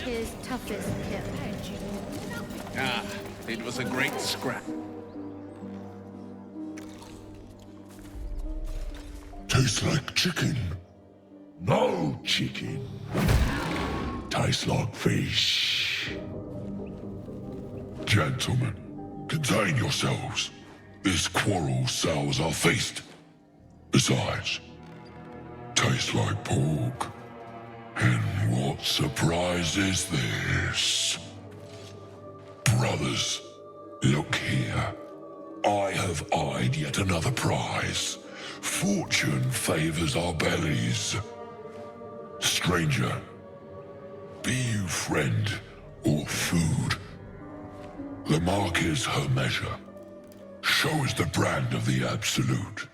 his toughest kill. Ah, it was a great scrap. Tastes like chicken. No chicken. Tastes like fish. Gentlemen, contain yourselves. This quarrel sours our feast. Besides, tastes like pork. And what surprise is this? Brothers, look here. I have eyed yet another prize. Fortune favors our bellies. Stranger, be you friend or food. The mark is her measure. Show us the brand of the absolute.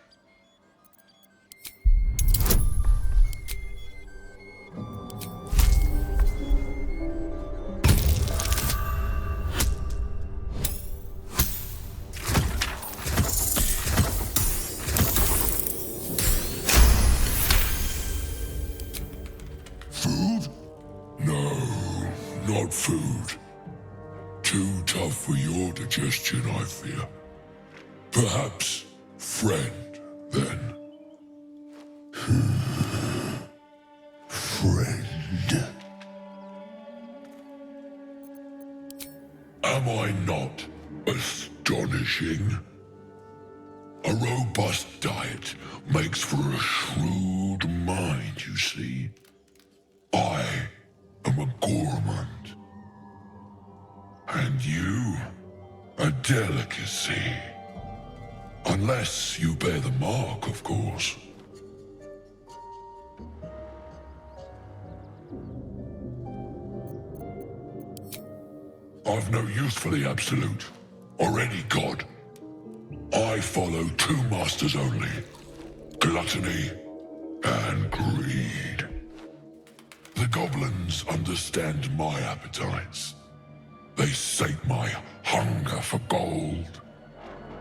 Food? No, not food. Too tough for your digestion, I fear. Perhaps friend, then. Friend. Am I not astonishing? A robust diet makes for a shrewd mind, you see. I am a gourmand. And you, a delicacy. Unless you bear the mark, of course. I've no use for the absolute, or any god. I follow two masters only, gluttony and greed. The goblins understand my appetites. They sate my hunger for gold,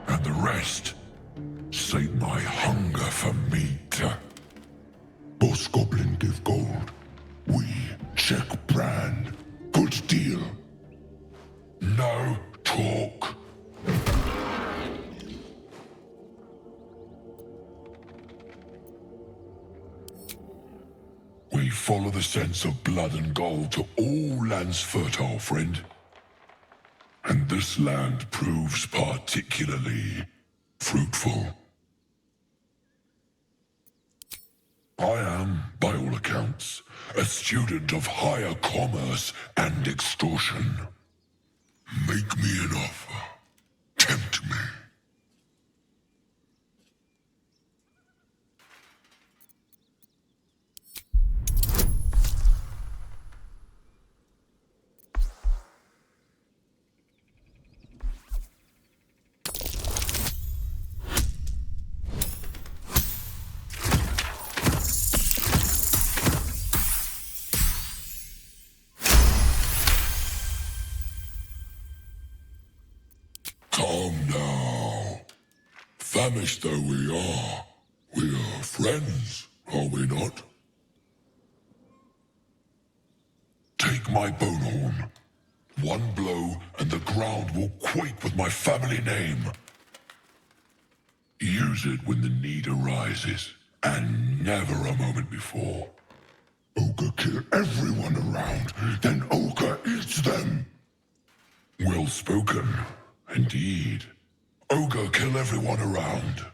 and the rest sate my hunger for meat. Boss goblin give gold. We check brand. Good deal. No talk. We follow the sense of blood and gold to all lands fertile, friend. And this land proves particularly fruitful. I am, by all accounts, a student of higher commerce and extortion. Make me an offer. Tempt me. Come now. Famished though we are friends, are we not? Take my bone horn. One blow and the ground will quake with my family name. Use it when the need arises, and never a moment before. Ogre kill everyone around, then Ogre eats them. Well spoken, indeed. Ogre kill everyone around.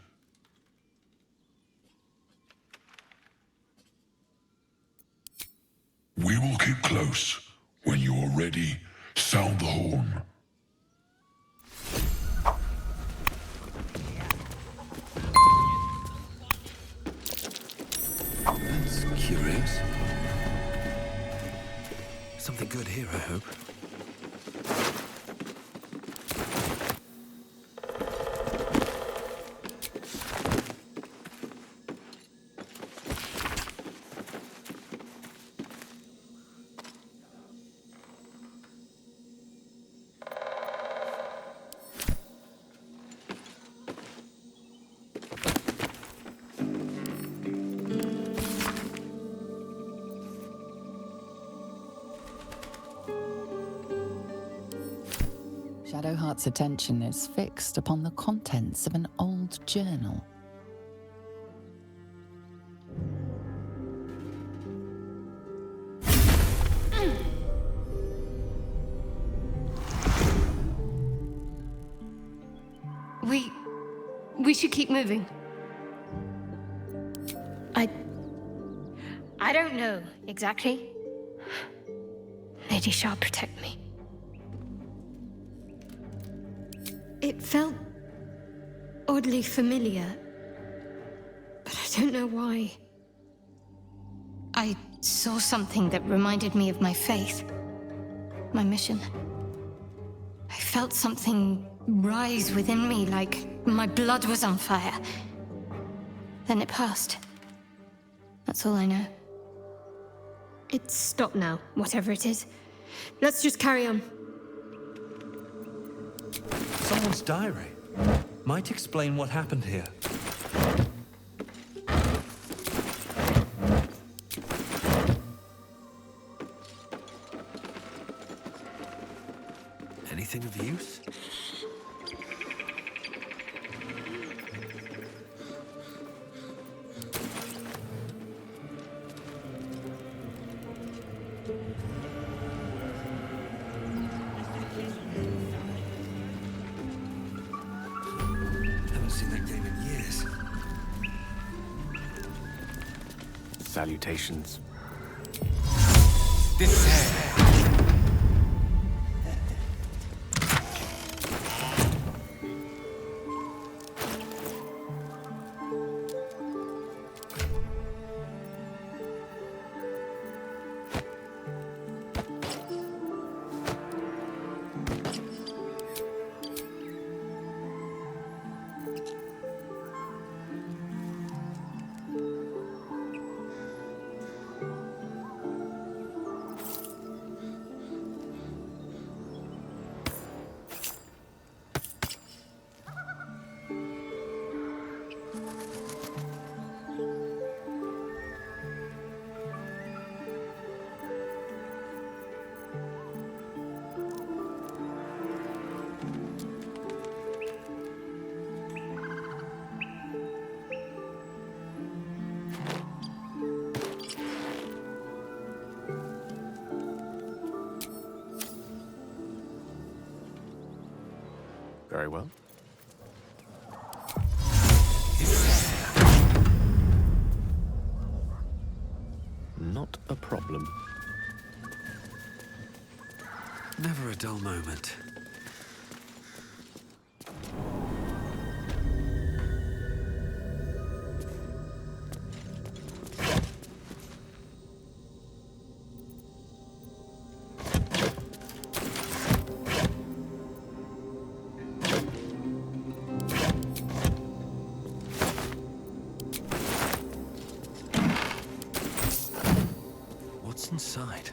We will keep close. When you are ready, sound the horn. That's curious. Something good here, I hope. Shadowheart's attention is fixed upon the contents of an old journal. We should keep moving. I don't know exactly. Lady Shah, protect me. It felt oddly familiar, but I don't know why. I saw something that reminded me of my faith, my mission. I felt something rise within me like my blood was on fire. Then it passed. That's all I know. It's stopped now, whatever it is. Let's just carry on. Someone's diary. Might explain what happened here. Anything of use? Haven't seen that game in years. Salutations. This very well. Not a problem. Never a dull moment. What's inside?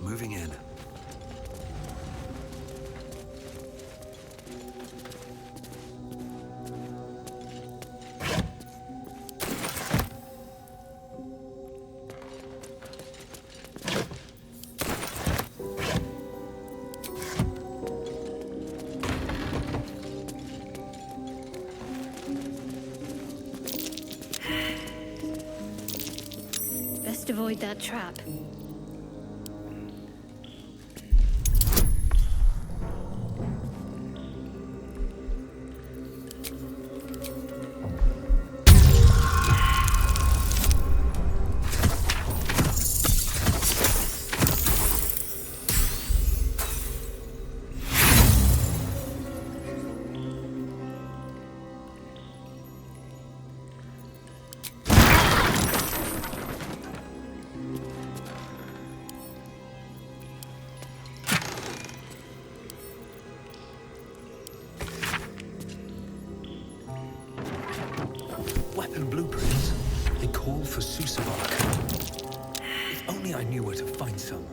Moving in. Best avoid that trap. Weapon blueprints. They call for Susabark. If only I knew where to find some.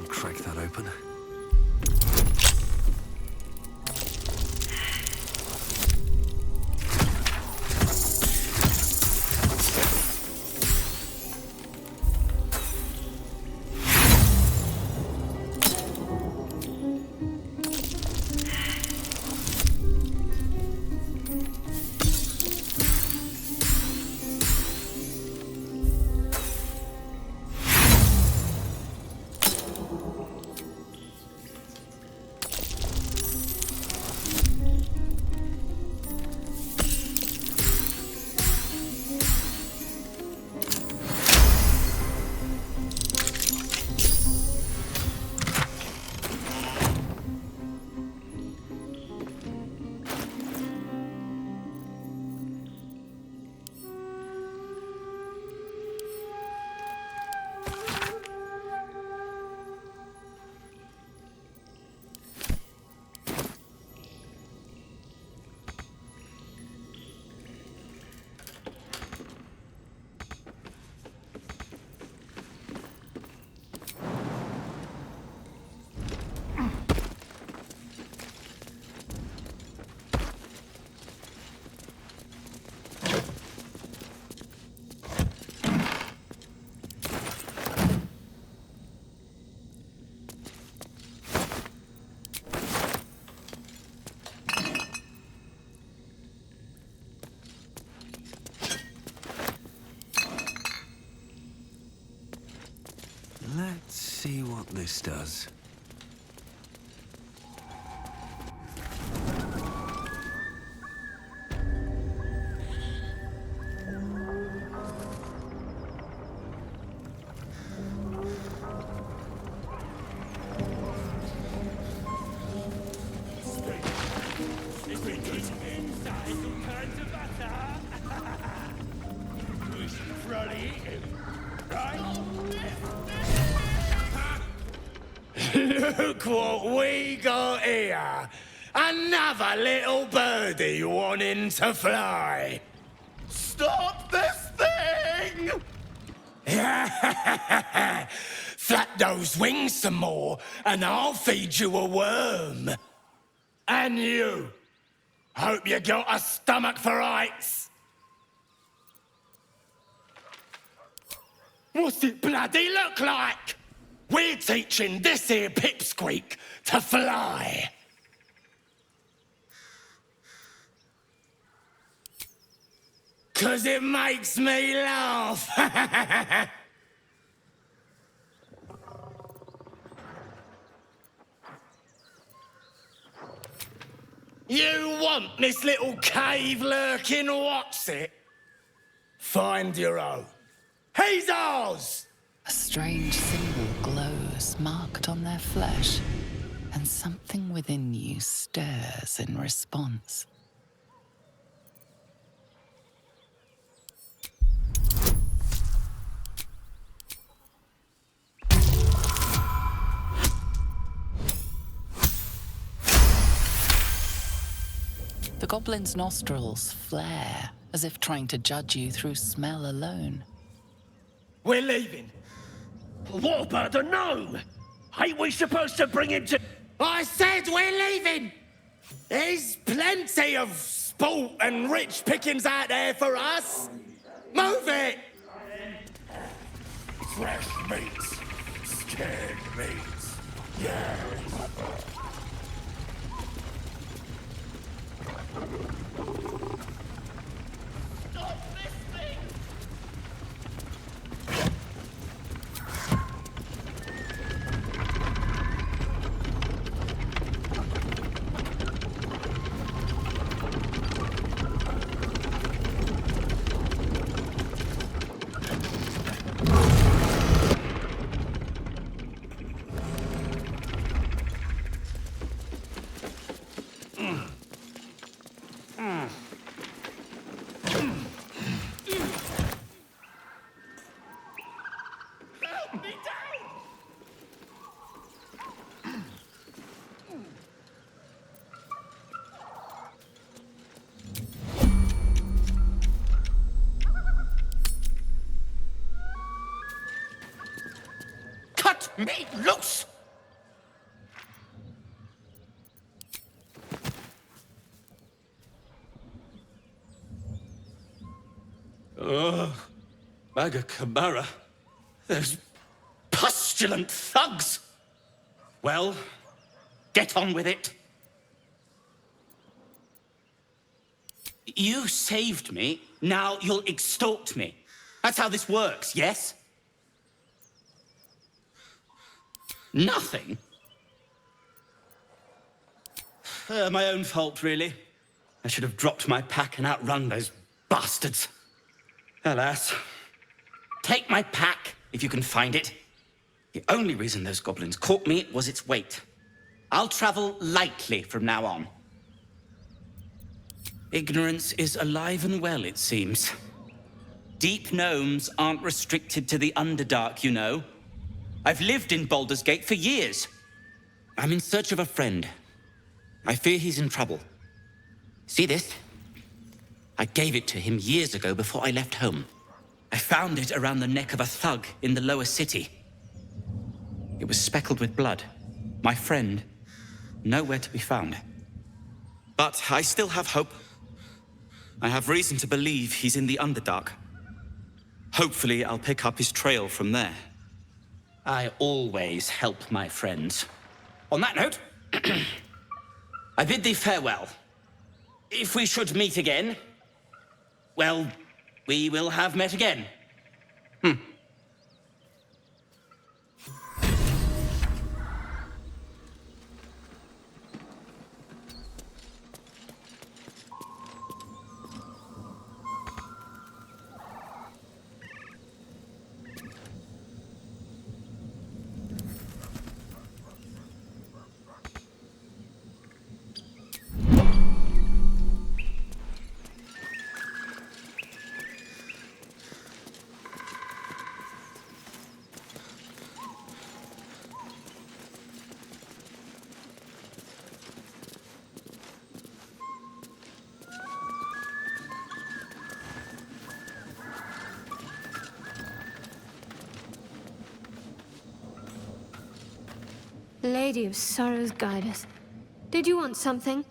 can crack that open. Let's see what this does. Look what we got here! Another little birdie wanting to fly! Stop this thing! Flap those wings some more, and I'll feed you a worm. And you! Hope you got a stomach for heights! What's it bloody look like? We're teaching this here pipsqueak to fly. 'Cause it makes me laugh. You want this little cave lurking what's it? Find your own. He's ours! A strange symbol glows, marked on their flesh, and something within you stirs in response. The goblin's nostrils flare, as if trying to judge you through smell alone. We're leaving. What about the gnome? Ain't we supposed to bring him to... I said we're leaving! There's plenty of sport and rich pickings out there for us. Move it! Fresh meats. Scared meats. Yeah. Stop this thing! Cut me loose! Bagacamara. Those pustulant thugs. Well, get on with it. You saved me, now you'll extort me. That's how this works, yes? Nothing? My own fault, really. I should have dropped my pack and outrun those bastards. Alas. Take my pack, if you can find it. The only reason those goblins caught me was its weight. I'll travel lightly from now on. Ignorance is alive and well, it seems. Deep gnomes aren't restricted to the Underdark, you know. I've lived in Baldur's Gate for years. I'm in search of a friend. I fear he's in trouble. See this? I gave it to him years ago before I left home. I found it around the neck of a thug in the lower city. It was speckled with blood. My friend, nowhere to be found. But I still have hope. I have reason to believe he's in the Underdark. Hopefully, I'll pick up his trail from there. I always help my friends. On that note, I bid thee farewell. If we should meet again, well, we will have met again. Lady of Sorrows, guide us. Did you want something?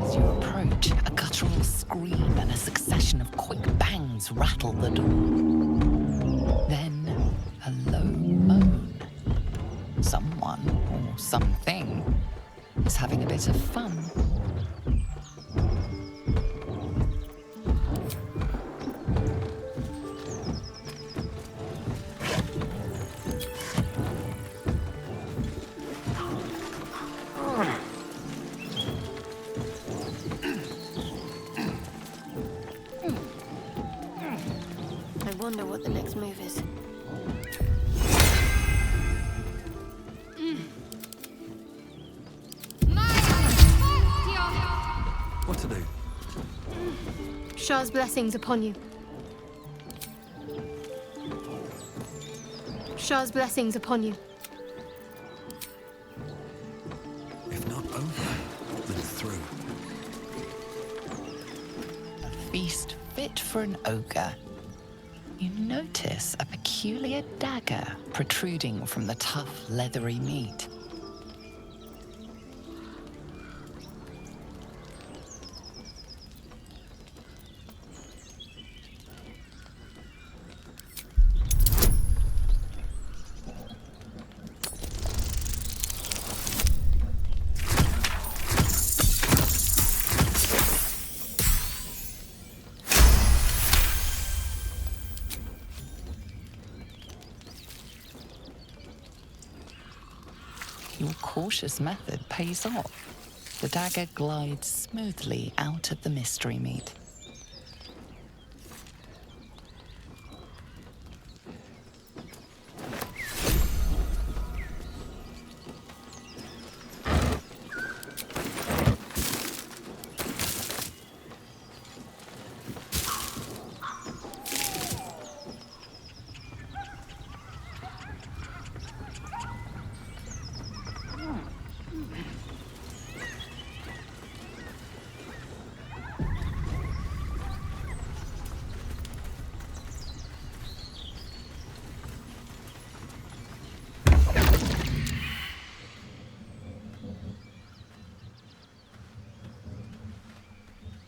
As you approach, a guttural scream and a succession of quick bangs rattle the door. Then, a low moan. Someone, or something, is having a bit of fun. I wonder what the next move is. What to do? Shah's blessings upon you. Shah's blessings upon you. If not over, then through. A feast fit for an ogre. You notice a peculiar dagger protruding from the tough, leathery meat. Your cautious method pays off. The dagger glides smoothly out of the mystery meat.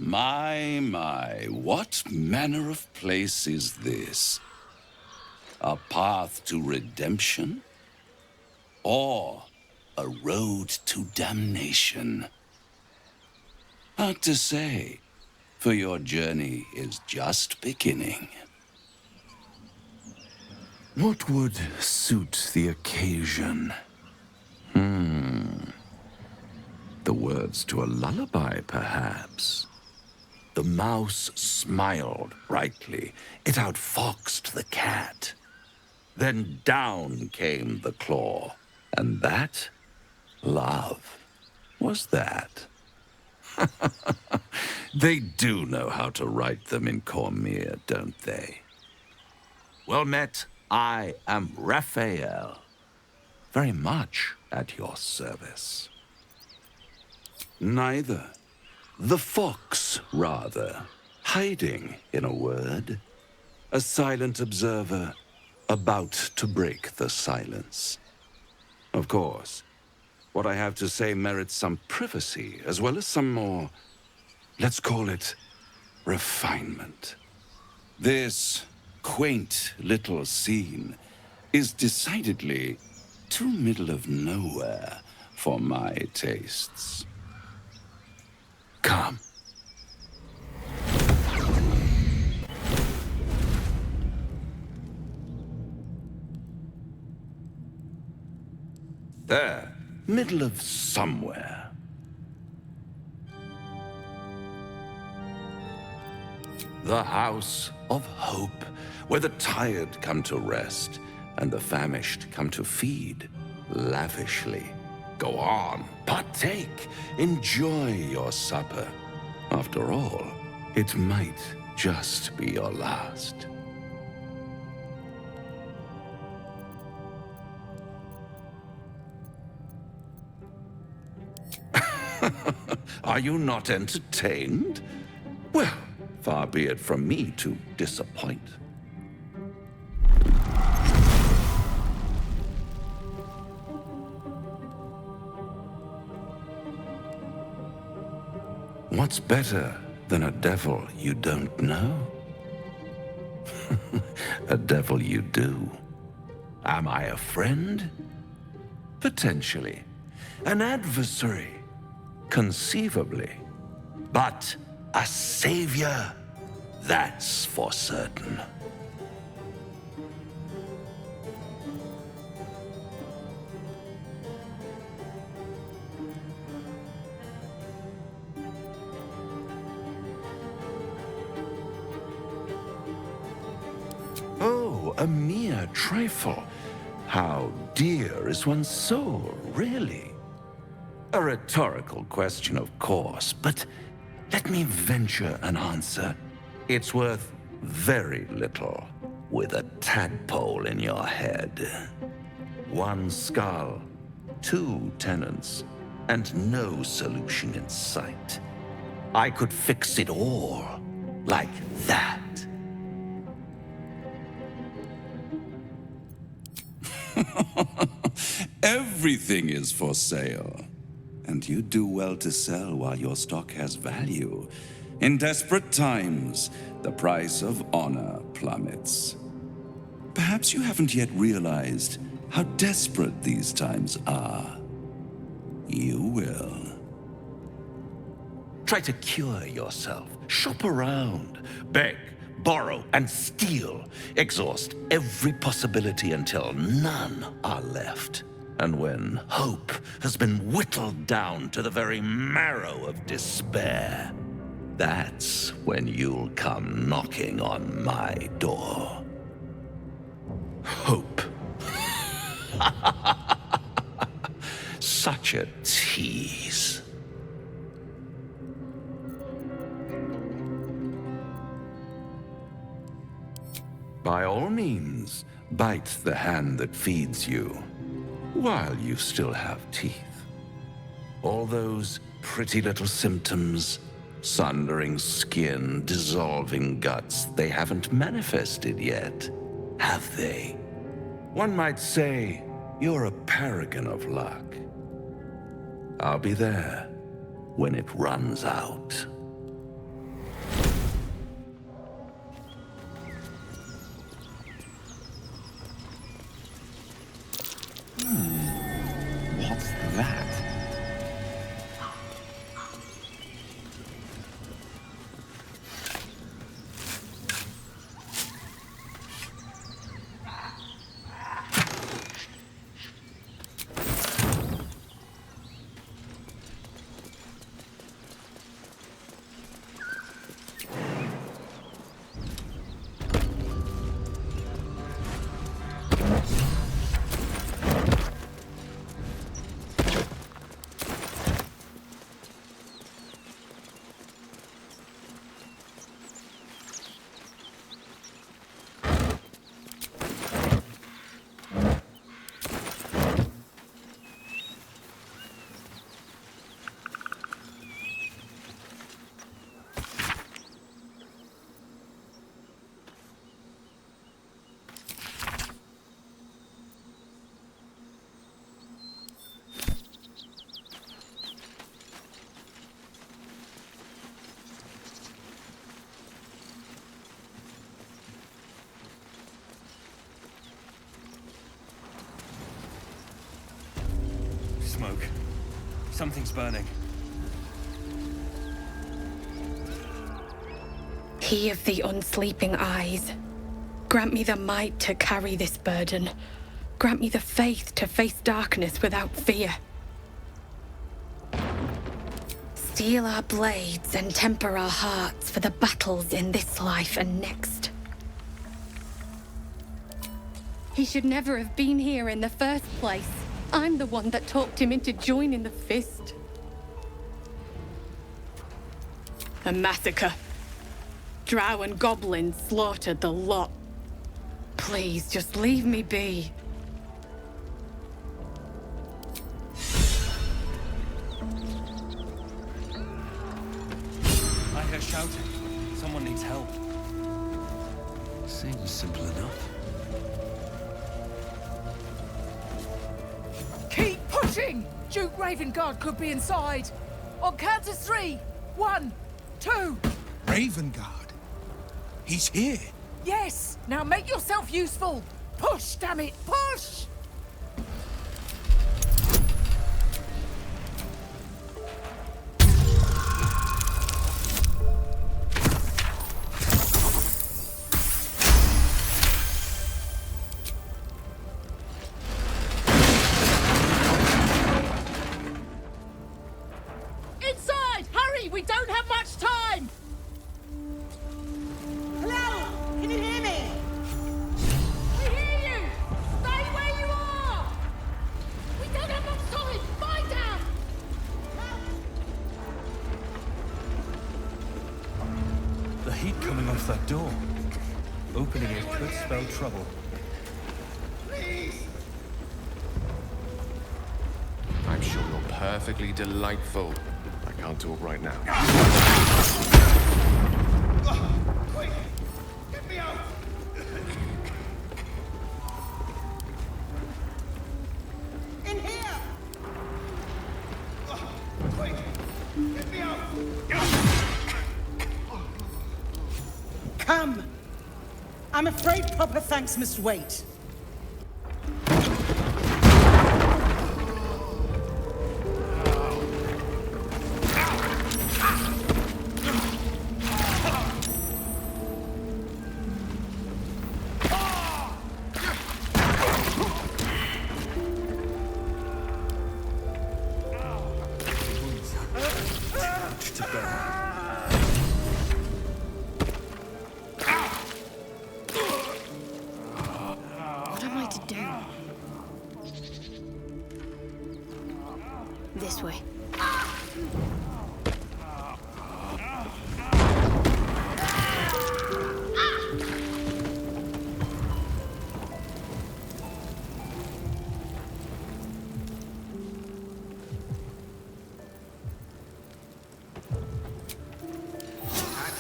My, what manner of place is this? A path to redemption? Or a road to damnation? Hard to say, for your journey is just beginning. What would suit the occasion? The words to a lullaby, perhaps. The mouse smiled brightly. It outfoxed the cat. Then down came the claw. And that, love, was that. They do know how to write them in Cormier, don't they? Well met, I am Raphael. Very much at your service. Neither. The fox, rather. Hiding, in a word. A silent observer, about to break the silence. Of course, what I have to say merits some privacy, as well as some more, let's call it, refinement. This quaint little scene is decidedly too middle of nowhere for my tastes. Come. There, middle of somewhere. The house of hope, where the tired come to rest and the famished come to feed lavishly. Go on, partake, enjoy your supper. After all, it might just be your last. Are you not entertained? Well, far be it from me to disappoint. What's better than a devil you don't know? A devil you do. Am I a friend? Potentially. An adversary? Conceivably. But a savior? That's for certain. Oh, a mere trifle. How dear is one's soul, really? A rhetorical question, of course, but let me venture an answer. It's worth very little with a tadpole in your head. One skull, 2 tenants, and no solution in sight. I could fix it all like that. Everything is for sale. And you do well to sell while your stock has value. In desperate times, the price of honor plummets. Perhaps you haven't yet realized how desperate these times are. You will. Try to cure yourself. Shop around. Beg, borrow, and steal. Exhaust every possibility until none are left. And when hope has been whittled down to the very marrow of despair, that's when you'll come knocking on my door. Hope. Such a tease. By all means, bite the hand that feeds you, while you still have teeth. All those pretty little symptoms, sundering skin, dissolving guts, they haven't manifested yet, have they? One might say you're a paragon of luck. I'll be there when it runs out. What's that? Smoke. Something's burning. He of the unsleeping eyes, grant me the might to carry this burden. Grant me the faith to face darkness without fear. Steel our blades and temper our hearts for the battles in this life and next. He should never have been here in the first place. I'm the one that talked him into joining the fist. A massacre. Drow and goblins slaughtered the lot. Please, just leave me be. I hear shouting. Someone needs help. Seems simple enough. Keep pushing! Duke Ravengard could be inside. On count of 3. 1, 2. Ravengard? He's here. Yes! Now make yourself useful! Push, damn it! Push! Inside! Hurry! We don't have much time! Hello? Can you hear me? We hear you! Stay where you are! We don't have much time! Find out! The heat coming off that door. Opening it could spell trouble. Please! I'm sure you're perfectly delightful. I can't talk right now. Quick! Get me out! In here! Quick! Get me out! Come! I'm afraid proper thanks must wait.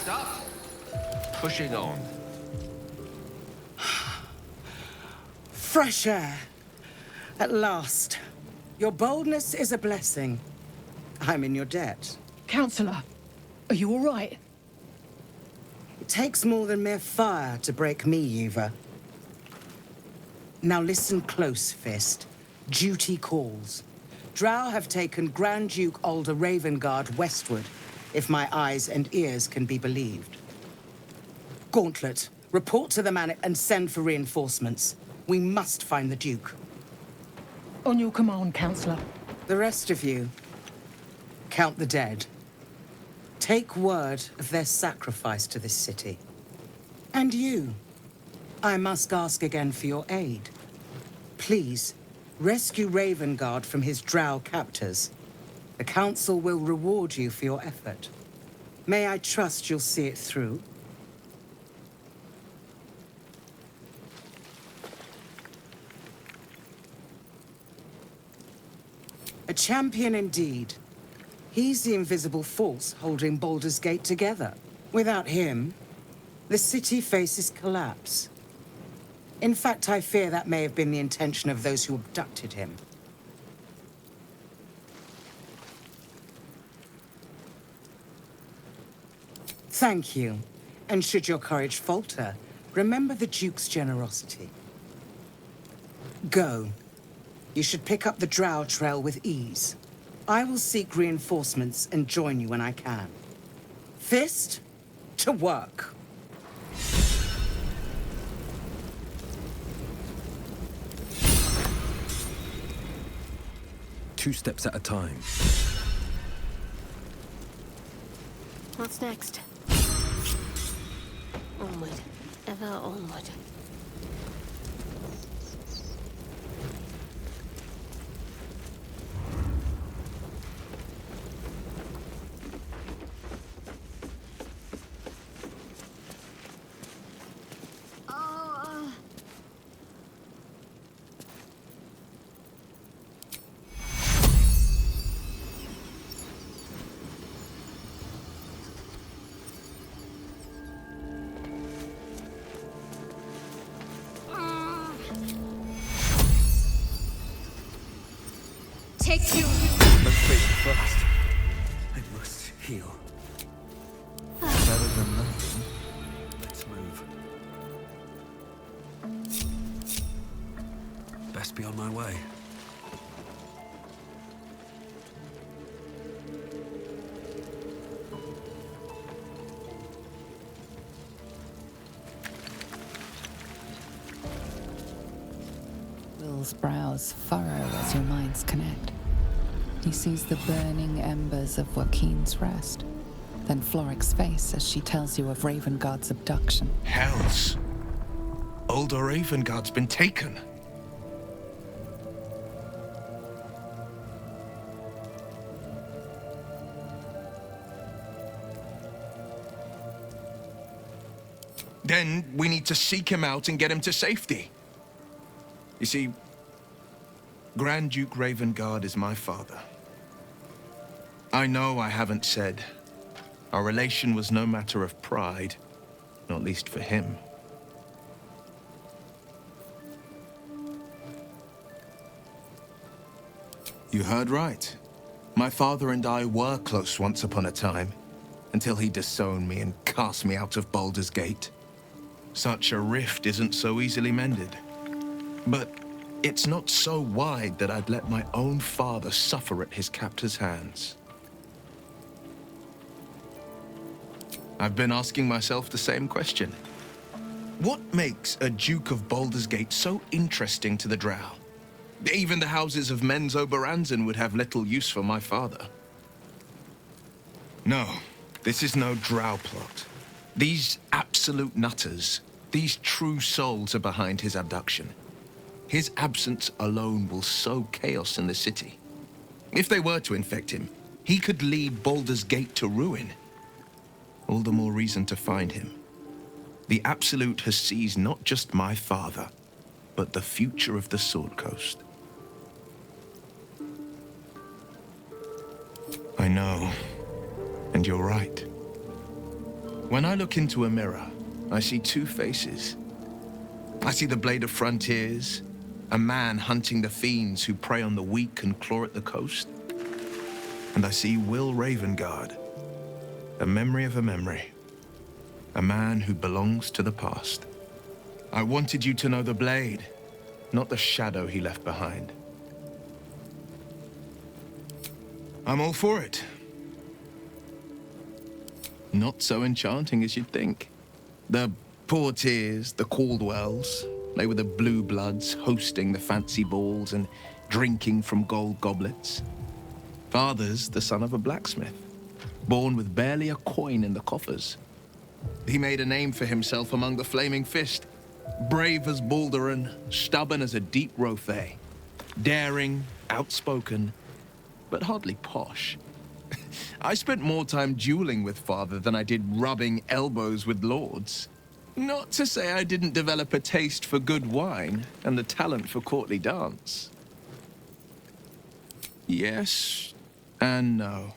Stop pushing on. Fresh air. At last. Your boldness is a blessing. I'm in your debt. Counselor, are you all right? It takes more than mere fire to break me, Yuva. Now listen close, Fist. Duty calls. Drow have taken Grand Duke Alder Ravengard westward, if my eyes and ears can be believed. Gauntlet, report to the man and send for reinforcements. We must find the Duke. On your command, Counselor. The rest of you, count the dead. Take word of their sacrifice to this city. And you, I must ask again for your aid. Please, rescue Ravengard from his drow captors. The Council will reward you for your effort. May I trust you'll see it through? A champion indeed. He's the invisible force holding Baldur's Gate together. Without him, the city faces collapse. In fact, I fear that may have been the intention of those who abducted him. Thank you. And should your courage falter, remember the Duke's generosity. Go. You should pick up the Drow trail with ease. I will seek reinforcements and join you when I can. Fist, to work. Two steps at a time. What's next? Onward. Ever onward. Take you. Let's face it first. I must heal. Better than nothing. Let's move. Best be on my way. Will's brows furrow as your minds connect. He sees the burning embers of Waukeen's rest, then Floric's face as she tells you of Ravengard's abduction. Hells! Older Ravengard's been taken. Then we need to seek him out and get him to safety. You see, Grand Duke Ravengard is my father. I know I haven't said. Our relation was no matter of pride, not least for him. You heard right. My father and I were close once upon a time, until he disowned me and cast me out of Baldur's Gate. Such a rift isn't so easily mended. But it's not so wide that I'd let my own father suffer at his captor's hands. I've been asking myself the same question. What makes a Duke of Baldur's Gate so interesting to the Drow? Even the houses of Menzo Baranzan would have little use for my father. No, this is no Drow plot. These absolute nutters, these true souls are behind his abduction. His absence alone will sow chaos in the city. If they were to infect him, he could lead Baldur's Gate to ruin. All the more reason to find him. The Absolute has seized not just my father, but the future of the Sword Coast. I know, and you're right. When I look into a mirror, I see two faces. I see the Blade of Frontiers, a man hunting the fiends who prey on the weak and claw at the coast. And I see Will Ravengard, a memory of a memory, a man who belongs to the past. I wanted you to know the Blade, not the shadow he left behind. I'm all for it. Not so enchanting as you'd think. The Portiers, the Caldwells, they were the blue bloods hosting the fancy balls and drinking from gold goblets. Father's the son of a blacksmith, born with barely a coin in the coffers. He made a name for himself among the Flaming Fist, brave as Baldur, stubborn as a deep Raphael, daring, outspoken, but hardly posh. I spent more time dueling with Father than I did rubbing elbows with lords. Not to say I didn't develop a taste for good wine and the talent for courtly dance. Yes and no.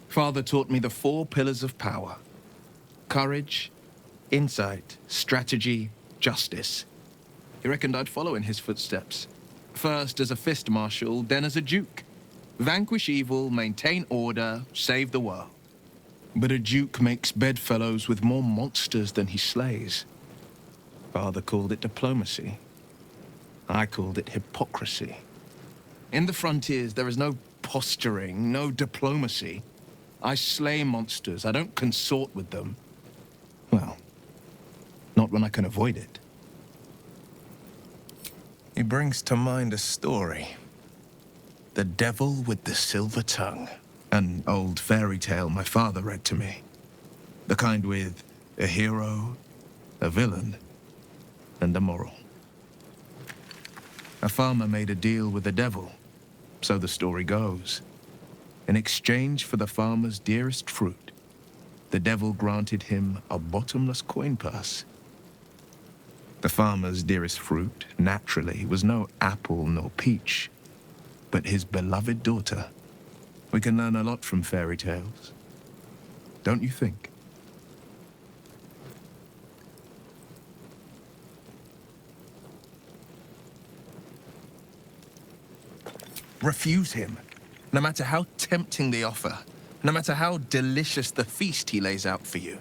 Father taught me the 4 pillars of power: courage, insight, strategy, justice. He reckoned I'd follow in his footsteps. First as a fist marshal, then as a duke. Vanquish evil, maintain order, save the world. But a duke makes bedfellows with more monsters than he slays. Father called it diplomacy. I called it hypocrisy. In the frontiers, there is no posturing, no diplomacy. I slay monsters, I don't consort with them. Well, not when I can avoid it. He brings to mind a story. The Devil with the Silver Tongue. An old fairy tale my father read to me. The kind with a hero, a villain, and a moral. A farmer made a deal with the devil, so the story goes. In exchange for the farmer's dearest fruit, the devil granted him a bottomless coin purse. The farmer's dearest fruit, naturally, was no apple nor peach, but his beloved daughter. We can learn a lot from fairy tales, don't you think? Refuse him, no matter how tempting the offer, no matter how delicious the feast he lays out for you.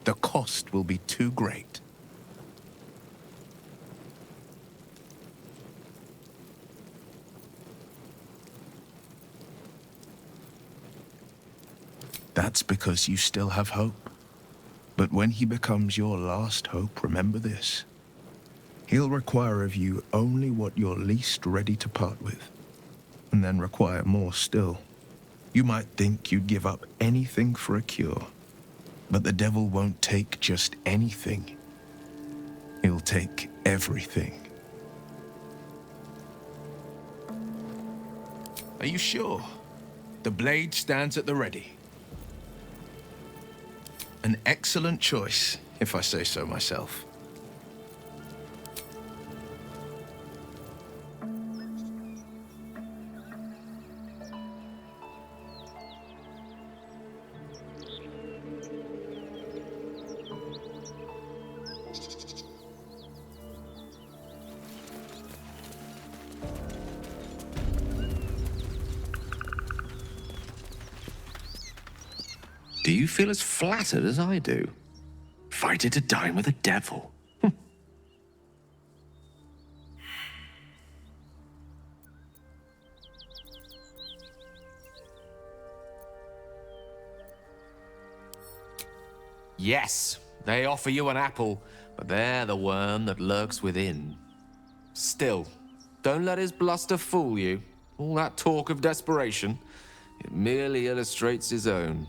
The cost will be too great. That's because you still have hope. But when he becomes your last hope, remember this. He'll require of you only what you're least ready to part with, and then require more still. You might think you'd give up anything for a cure, but the devil won't take just anything. He'll take everything. Are you sure? The blade stands at the ready. An excellent choice, if I say so myself. Do you feel as flattered as I do? Fighting to dine with a devil. Yes, they offer you an apple, but they're the worm that lurks within. Still, don't let his bluster fool you. All that talk of desperation, it merely illustrates his own.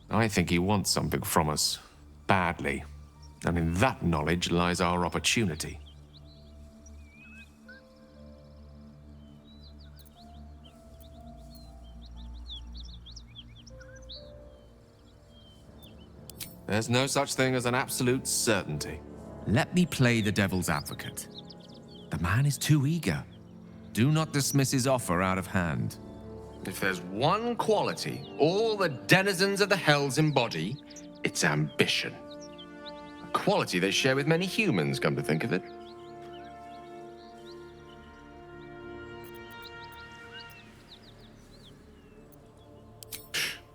I think he wants something from us, badly, and in that knowledge lies our opportunity. There's no such thing as an absolute certainty. Let me play the devil's advocate. The man is too eager. Do not dismiss his offer out of hand. If there's one quality all the denizens of the hells embody, It's ambition. A quality they share with many humans, come to think of it.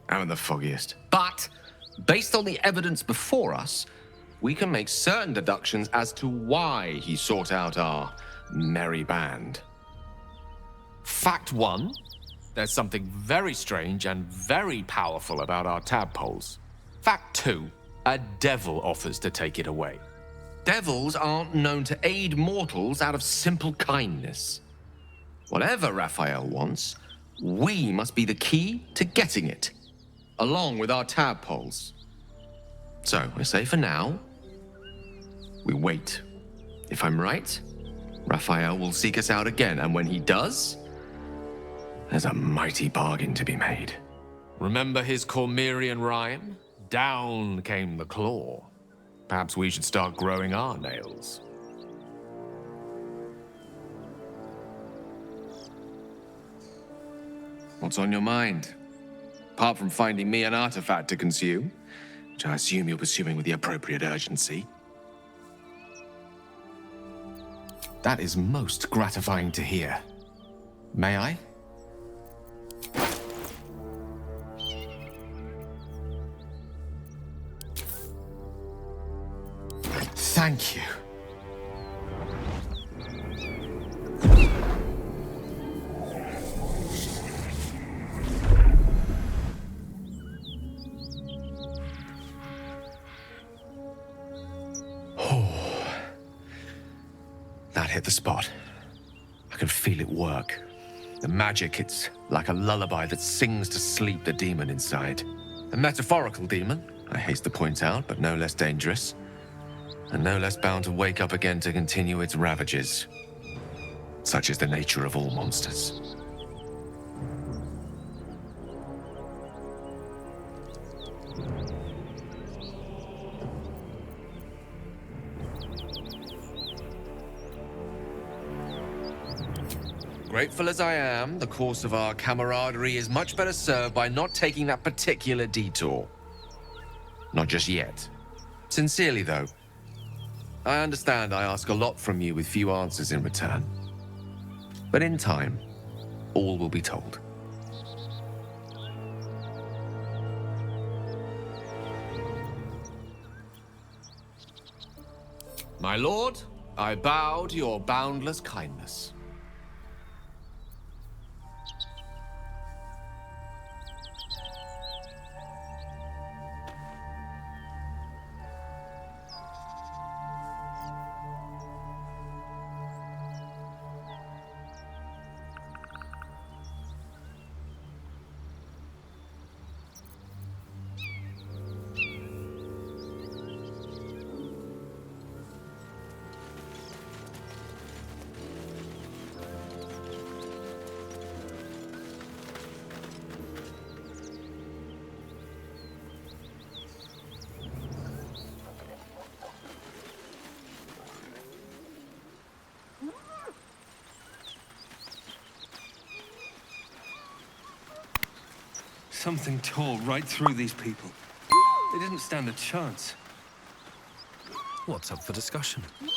I'm the foggiest. But, based on the evidence before us, we can make certain deductions as to why he sought out our merry band. Fact 1, there's something very strange and very powerful about our tadpoles. Fact 2, a devil offers to take it away. Devils aren't known to aid mortals out of simple kindness. Whatever Raphael wants, we must be the key to getting it, along with our tadpoles. So, I say for now, we wait. If I'm right, Raphael will seek us out again, and when he does, there's a mighty bargain to be made. Remember his Cormyrean rhyme? Down came the claw. Perhaps we should start growing our nails. What's on your mind? Apart from finding me an artifact to consume, which I assume you're pursuing with the appropriate urgency. That is most gratifying to hear. May I? Thank you. That hit the spot. I can feel it work. The magic, it's like a lullaby that sings to sleep the demon inside. A metaphorical demon, I haste to point out, but no less dangerous. And no less bound to wake up again to continue its ravages. Such is the nature of all monsters. Grateful as I am, the course of our camaraderie is much better served by not taking that particular detour. Not just yet. Sincerely, though. I understand I ask a lot from you with few answers in return. But in time, all will be told. My lord, I bow to your boundless kindness. Something tore right through these people. They didn't stand a chance. What's up for discussion? The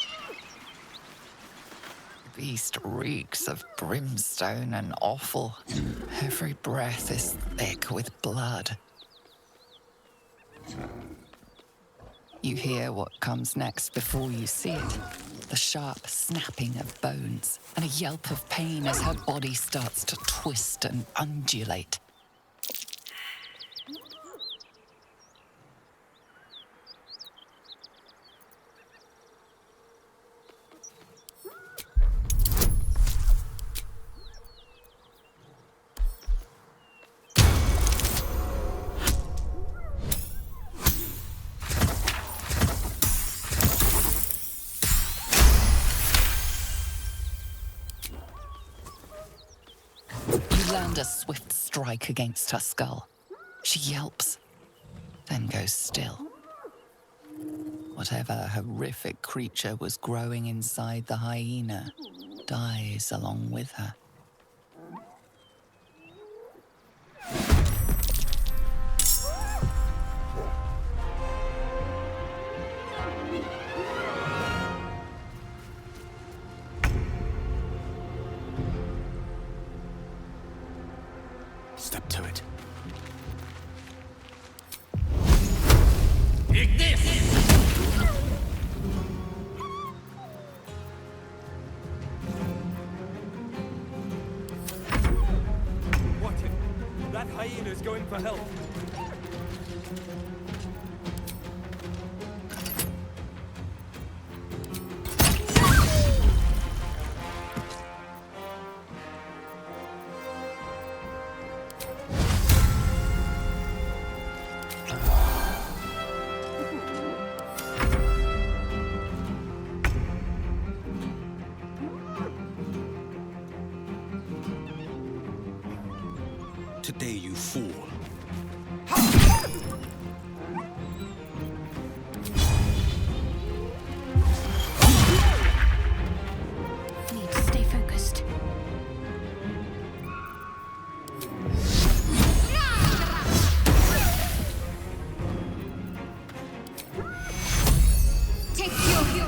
beast reeks of brimstone and offal. Every breath is thick with blood. You hear what comes next before you see it. The sharp snapping of bones and a yelp of pain as her body starts to twist and undulate. A swift strike against her skull. She yelps, then goes still. Whatever horrific creature was growing inside the hyena dies along with her. to it. Take this! Watch it. That hyena's going for help. Today you fool. Need to stay focused. Take your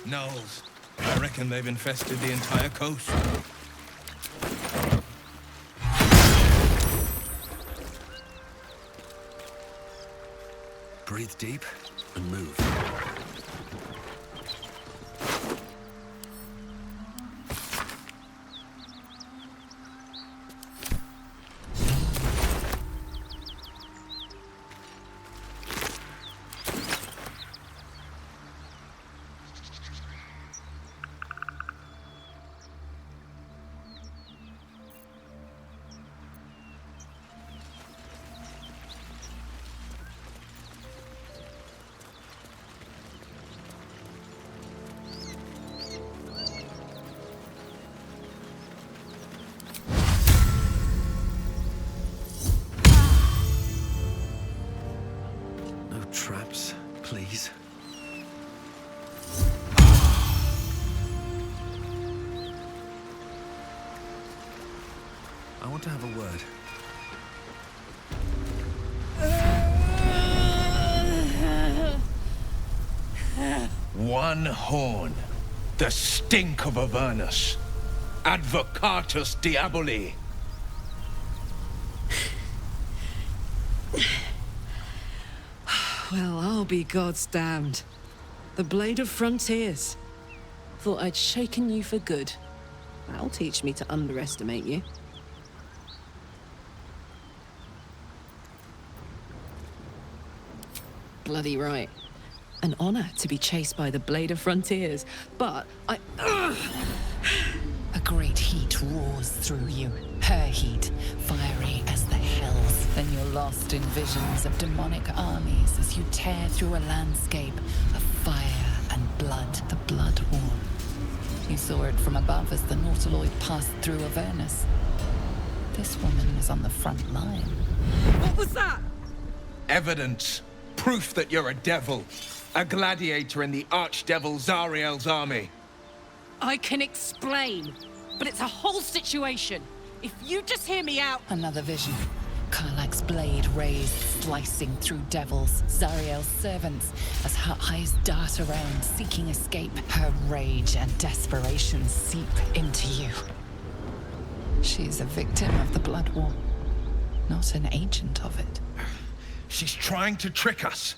Gnolls. I reckon they've infested the entire coast. Breathe deep and move. Traps, please. I want to have a word. One horn. The stink of Avernus. Advocatus Diaboli. Well, I'll be God's damned. The Blade of Frontiers. Thought I'd shaken you for good. That'll teach me to underestimate you. Bloody right. An honor to be chased by the Blade of Frontiers, but I... A great heat roars through you, her heat, fiery as the hells. Then you're lost in visions of demonic armies as you tear through a landscape of fire and blood, the blood horn. You saw it from above as the Nautiloid passed through Avernus. This woman was on the front line. What was that? Evidence. Proof that you're a devil. A gladiator in the archdevil Zariel's army. I can explain, but it's a whole situation. If you just hear me out... Another vision. Karlach's blade raised, slicing through devils, Zariel's servants, as her eyes dart around, seeking escape. Her rage and desperation seep into you. She's a victim of the Blood War, not an agent of it. She's trying to trick us.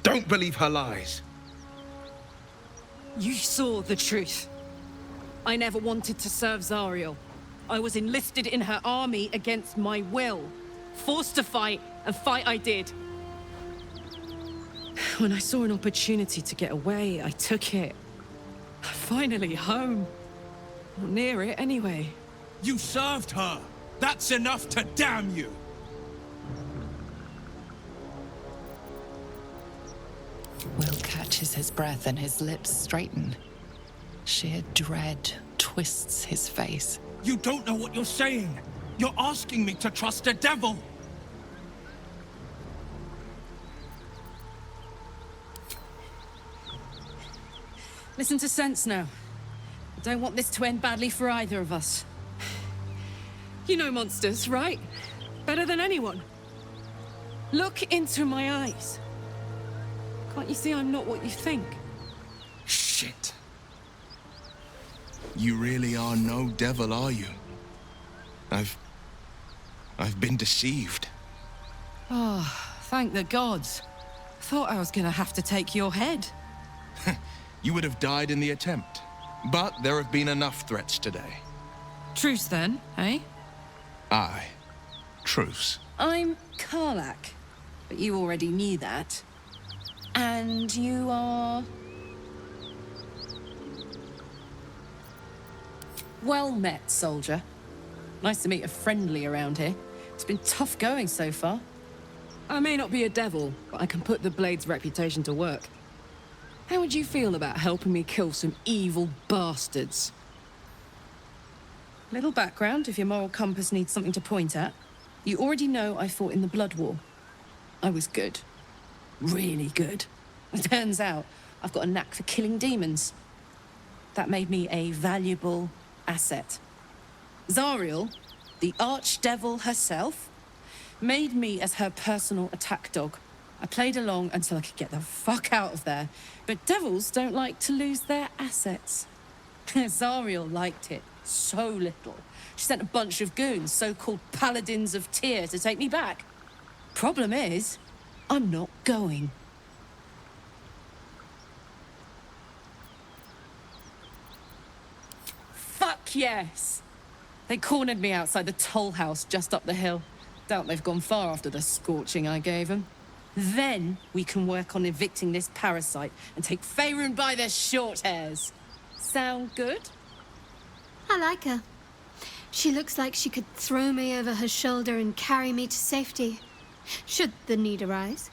Don't believe her lies. You saw the truth. I never wanted to serve Zariel. I was enlisted in her army against my will. Forced to fight, and fight I did. When I saw an opportunity to get away, I took it. Finally home. Or near it, anyway. You served her! That's enough to damn you! Will catches his breath and his lips straighten. Sheer dread twists his face. You don't know what you're saying! You're asking me to trust a devil! Listen to sense now. I don't want this to end badly for either of us. You know monsters, right? Better than anyone. Look into my eyes. Can't you see I'm not what you think? Shit. You really are no devil, are you? I've been deceived. Oh, thank the gods. Thought I was gonna have to take your head. You would have died in the attempt. But there have been enough threats today. Truce then, eh? Aye. Truce. I'm Karlach, but you already knew that. And you are... Well met, soldier. Nice to meet a friendly around here. It's been tough going so far. I may not be a devil, but I can put the Blade's reputation to work. How would you feel about helping me kill some evil bastards? Little background, if your moral compass needs something to point at. You already know I fought in the Blood War. I was good. Really good. It turns out I've got a knack for killing demons. That made me a valuable asset. Zariel, the archdevil herself, made me as her personal attack dog. I played along until I could get the fuck out of there. But devils don't like to lose their assets. Zariel liked it so little. She sent a bunch of goons, so-called paladins of Tyr, to take me back. Problem is, I'm not going. Fuck yes! They cornered me outside the toll house just up the hill. Doubt they've gone far after the scorching I gave them. Then we can work on evicting this parasite and take Faerun by their short hairs. Sound good? I like her. She looks like she could throw me over her shoulder and carry me to safety, should the need arise.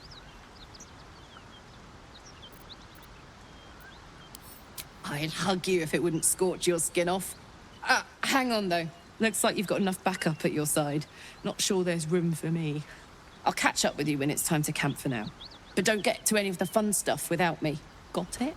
I'd hug you if it wouldn't scorch your skin off. Hang on though. Looks like you've got enough backup at your side. Not sure there's room for me. I'll catch up with you when it's time to camp for now. But don't get to any of the fun stuff without me. Got it?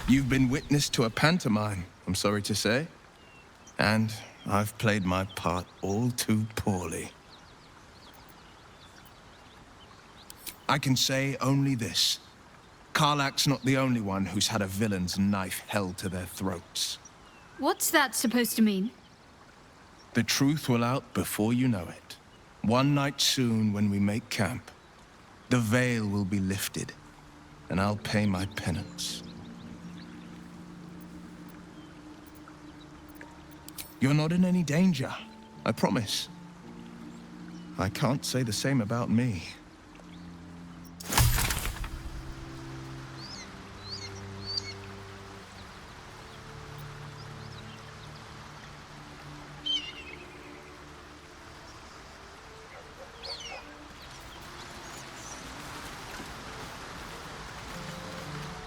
You've been witness to a pantomime, I'm sorry to say. And I've played my part all too poorly. I can say only this. Karlach's not the only one who's had a villain's knife held to their throats. What's that supposed to mean? The truth will out before you know it. One night soon, when we make camp, the veil will be lifted, and I'll pay my penance. You're not in any danger, I promise. I can't say the same about me.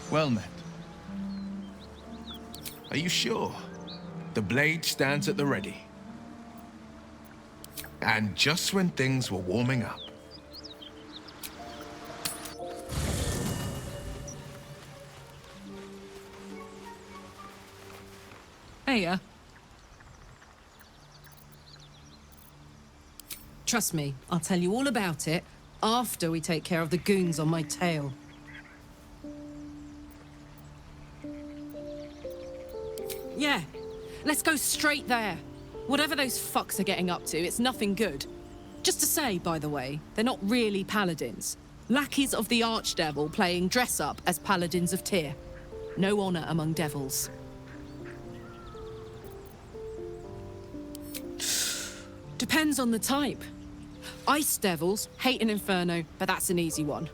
Well met. Are you sure? The blade stands at the ready. And just when things were warming up. Hey, Trust me, I'll tell you all about it after we take care of the goons on my tail. Yeah, let's go straight there. Whatever those fucks are getting up to, it's nothing good. Just to say, by the way, they're not really paladins. Lackeys of the Archdevil playing dress-up as paladins of Tyr. No honor among devils. Depends on the type. Ice devils hate an inferno, but that's an easy one.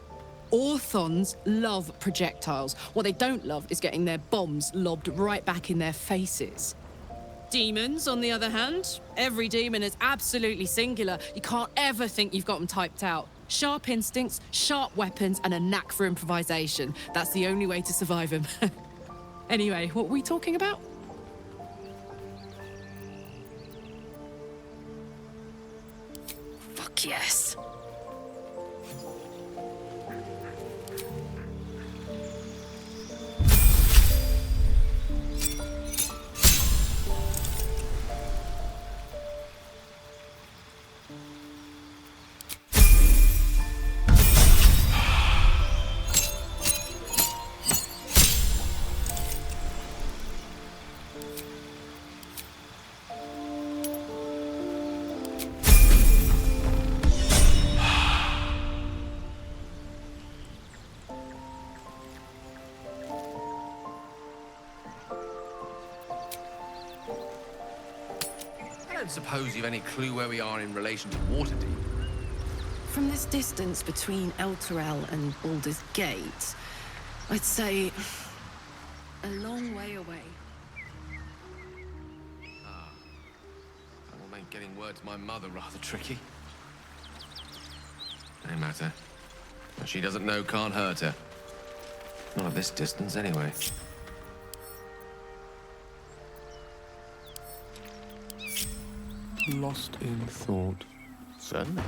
Orthons love projectiles. What they don't love is getting their bombs lobbed right back in their faces. Demons, on the other hand, every demon is absolutely singular. You can't ever think you've got them typed out. Sharp instincts, sharp weapons, and a knack for improvisation. That's the only way to survive them. Anyway, what were we talking about? Fuck yes. I don't suppose you've any clue where we are in relation to Waterdeep. From this distance between Elturel and Baldur's Gate, I'd say a long way away. That will make getting word to my mother rather tricky. No matter. What she doesn't know can't hurt her. Not at this distance, anyway. Lost in thought. Certainly.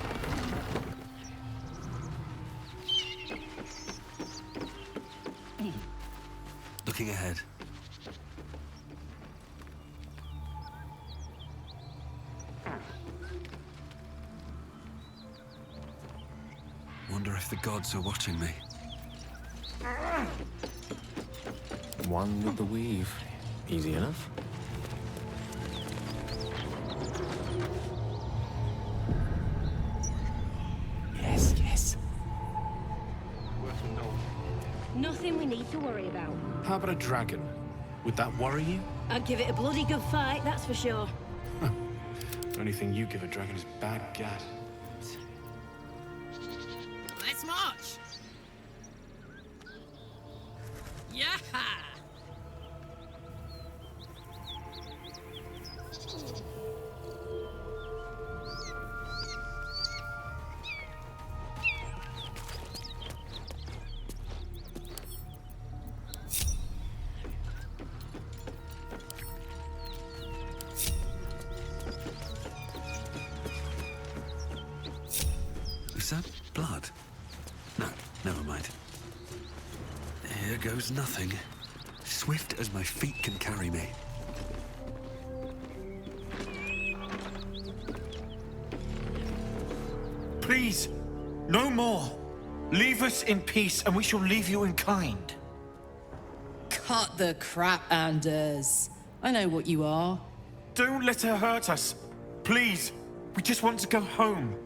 Looking ahead. Wonder if the gods are watching me. One with the weave. Easy enough. Yes, yes. Nothing we need to worry about. How about a dragon? Would that worry you? I'd give it a bloody good fight, that's for sure. The only thing you give a dragon is bad gat. Let's march! Yeah! Is that blood? No, never mind. Here goes nothing. Swift as my feet can carry me. Please, no more. Leave us in peace and we shall leave you in kind. Cut the crap, Anders. I know what you are. Don't let her hurt us. Please, we just want to go home.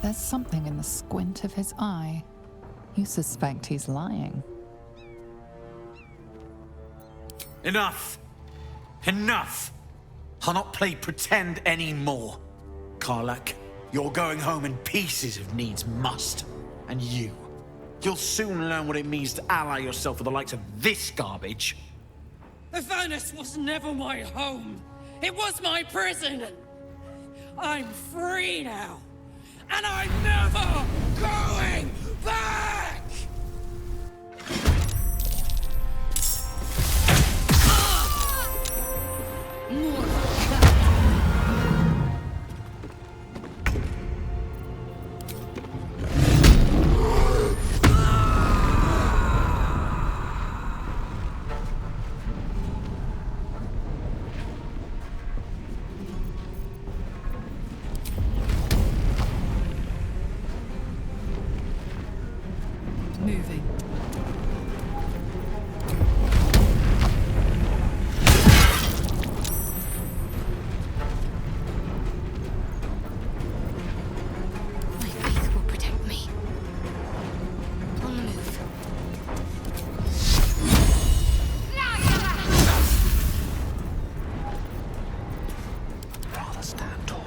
There's something in the squint of his eye. You suspect he's lying. Enough! Enough! I'll not play pretend anymore. Karlach, you're going home in pieces if needs must. And you'll soon learn what it means to ally yourself with the likes of this garbage. The furnace was never my home. It was my prison. I'm free now. And I'm never going back! More moving. My faith will protect me. On the move. Rather stand tall.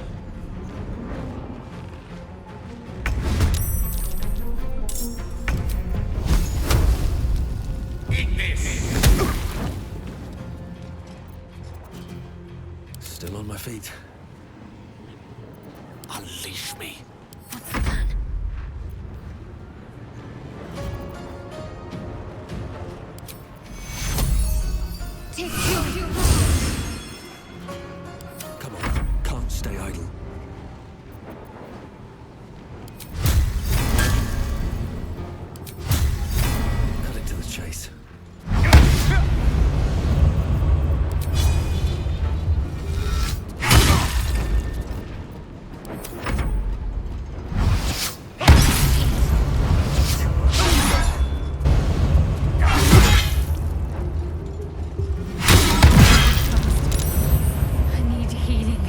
Still on my feet. Unleash me. What's the plan? Take your Come on, can't stay idle. Cutting to the chase. I need healing.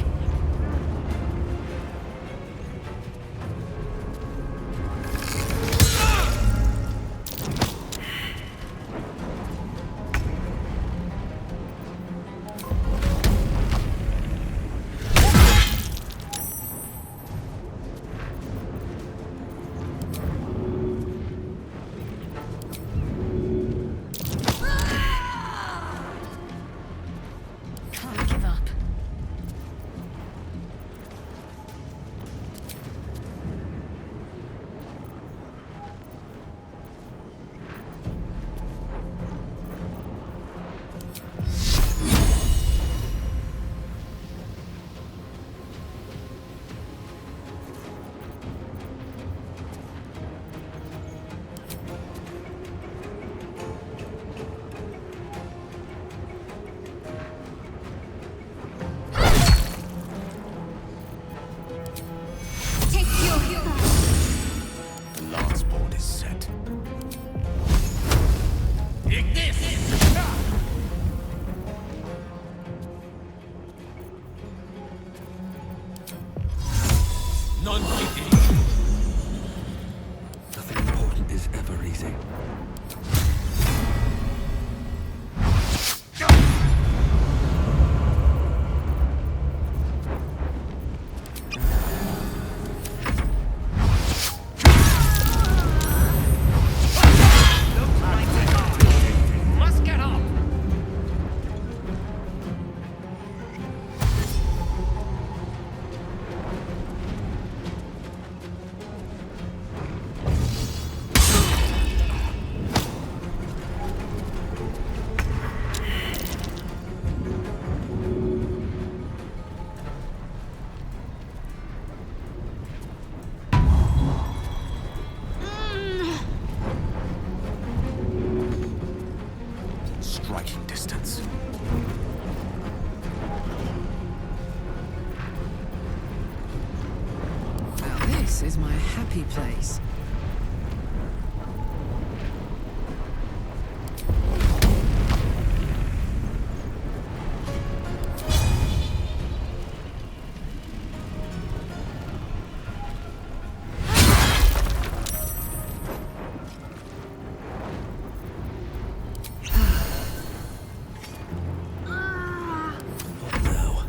Can't give up. Take your The lance board is set. Nothing important is ever easy. Must get up! Striking distance. Now this is my happy place. What now?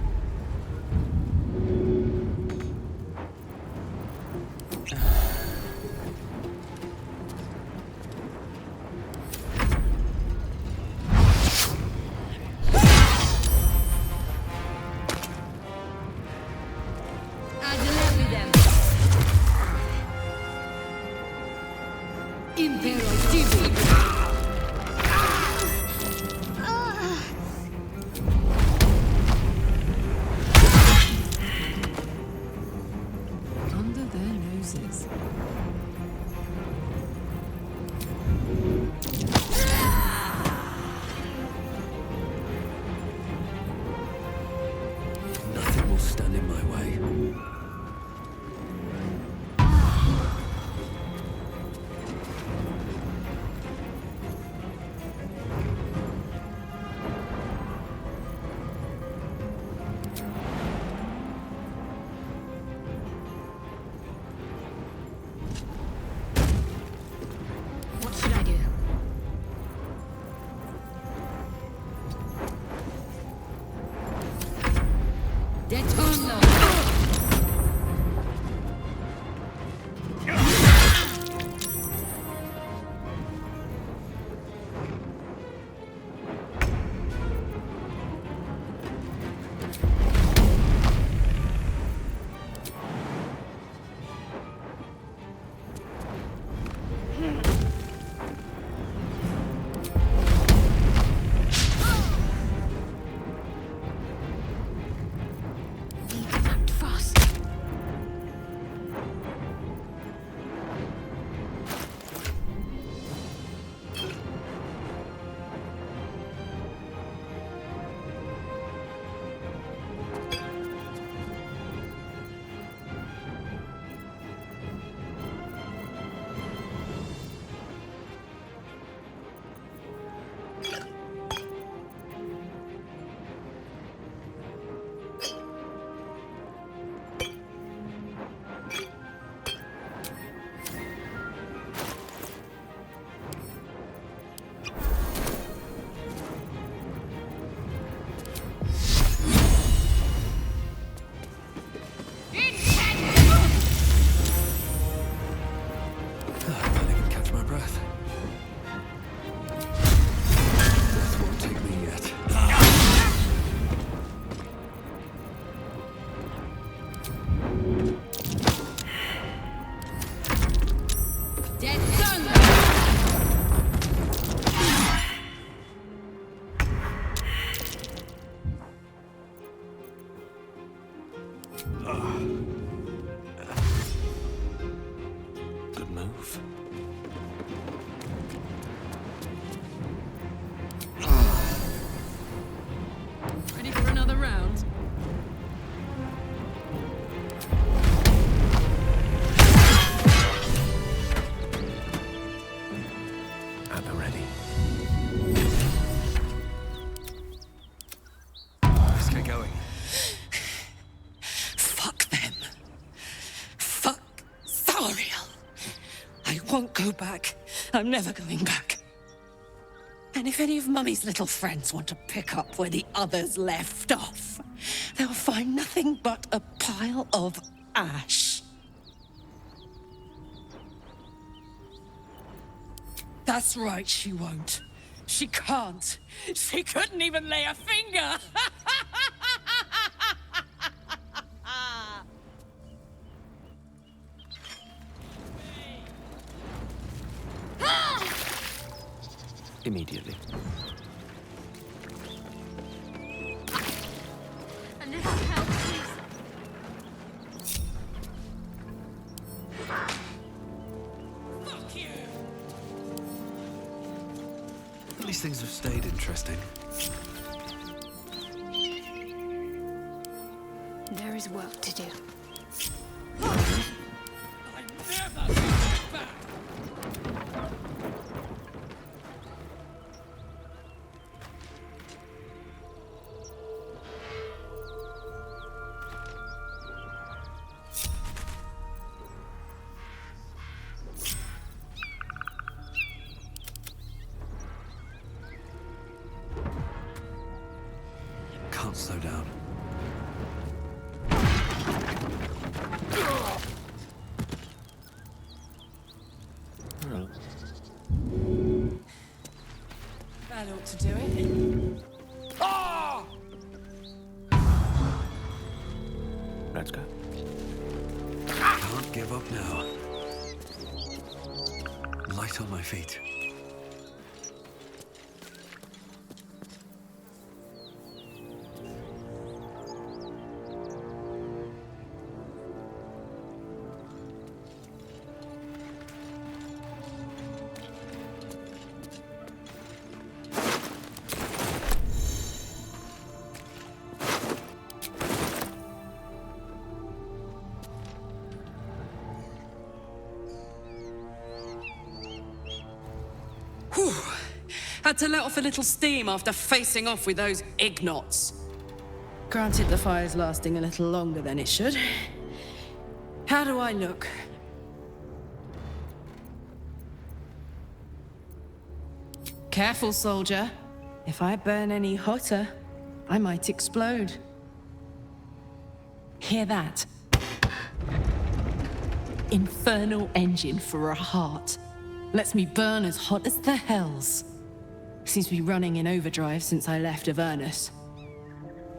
Under their noses. Nothing will stand in my way. breath. Death won't take me yet. Dead son! Good move. Ready for another round? At the ready. Let's get going. Fuck them. Fuck Thariel. I won't go back. I'm never going back. And if any of Mummy's little friends want to pick up where the others left off, they'll find nothing but a pile of ash. That's right, she won't. She can't. She couldn't even lay a finger. Immediately. A little help, please. Fuck you! At least things have stayed interesting. There is work to do. I'm never going back. Can't slow down. Well, That ought to do it. let's go. Can't give up now. Light on my feet. Whew. Had to let off a little steam after facing off with those ignots. Granted, the fire's lasting a little longer than it should. How do I look? Careful, soldier. If I burn any hotter, I might explode. Hear that? Infernal engine for a heart. Lets me burn as hot as the hells. Seems to be running in overdrive since I left Avernus.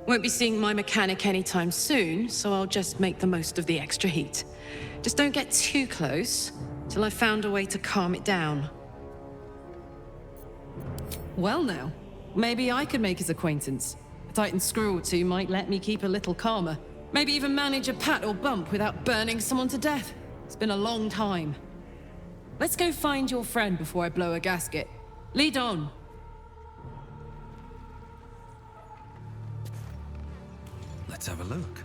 Won't be seeing my mechanic anytime soon, so I'll just make the most of the extra heat. Just don't get too close, till I've found a way to calm it down. Well now, maybe I could make his acquaintance. A Titan screw or two might let me keep a little calmer. Maybe even manage a pat or bump without burning someone to death. It's been a long time. Let's go find your friend before I blow a gasket. Lead on. Let's have a look.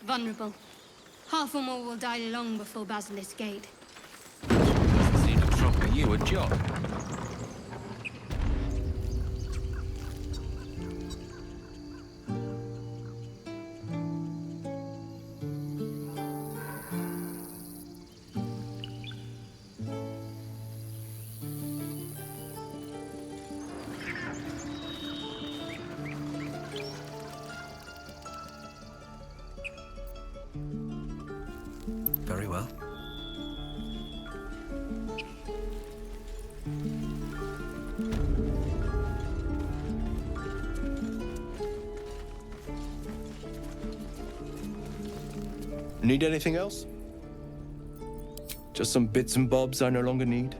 Vulnerable. Half or more will die long before Basilisk Gate. Doesn't seem to trouble you a jot. Very well. Need anything else? Just some bits and bobs I no longer need?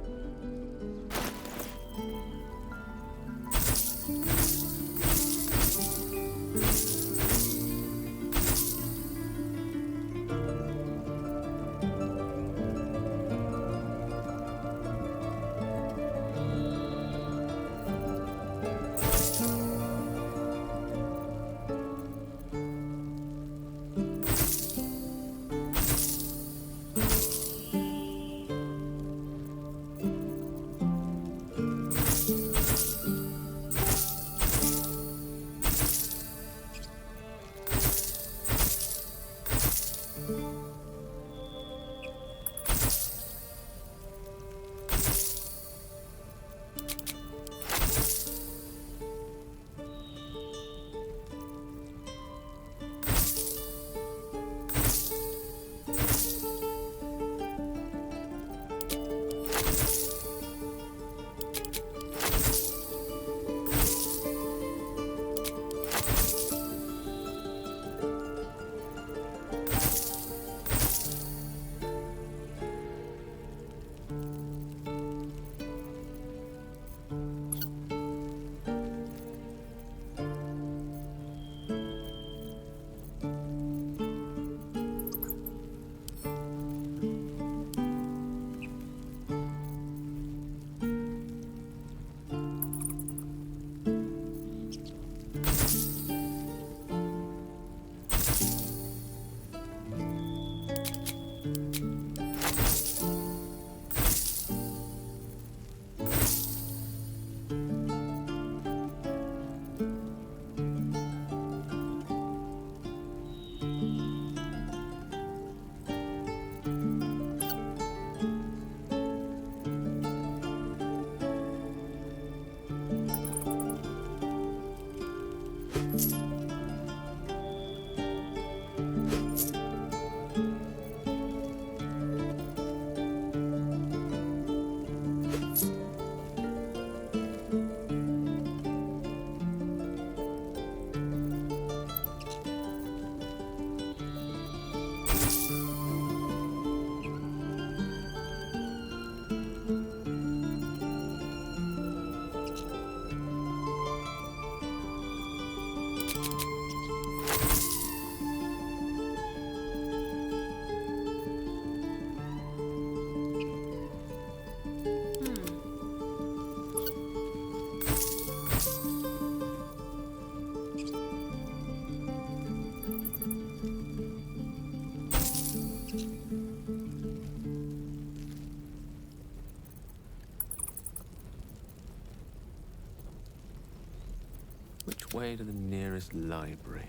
Which way to the nearest library?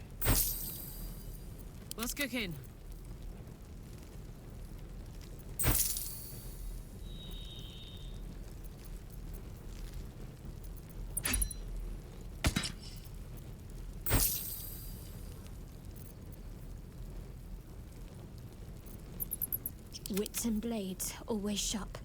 What's cooking? Wits and blades, always sharp.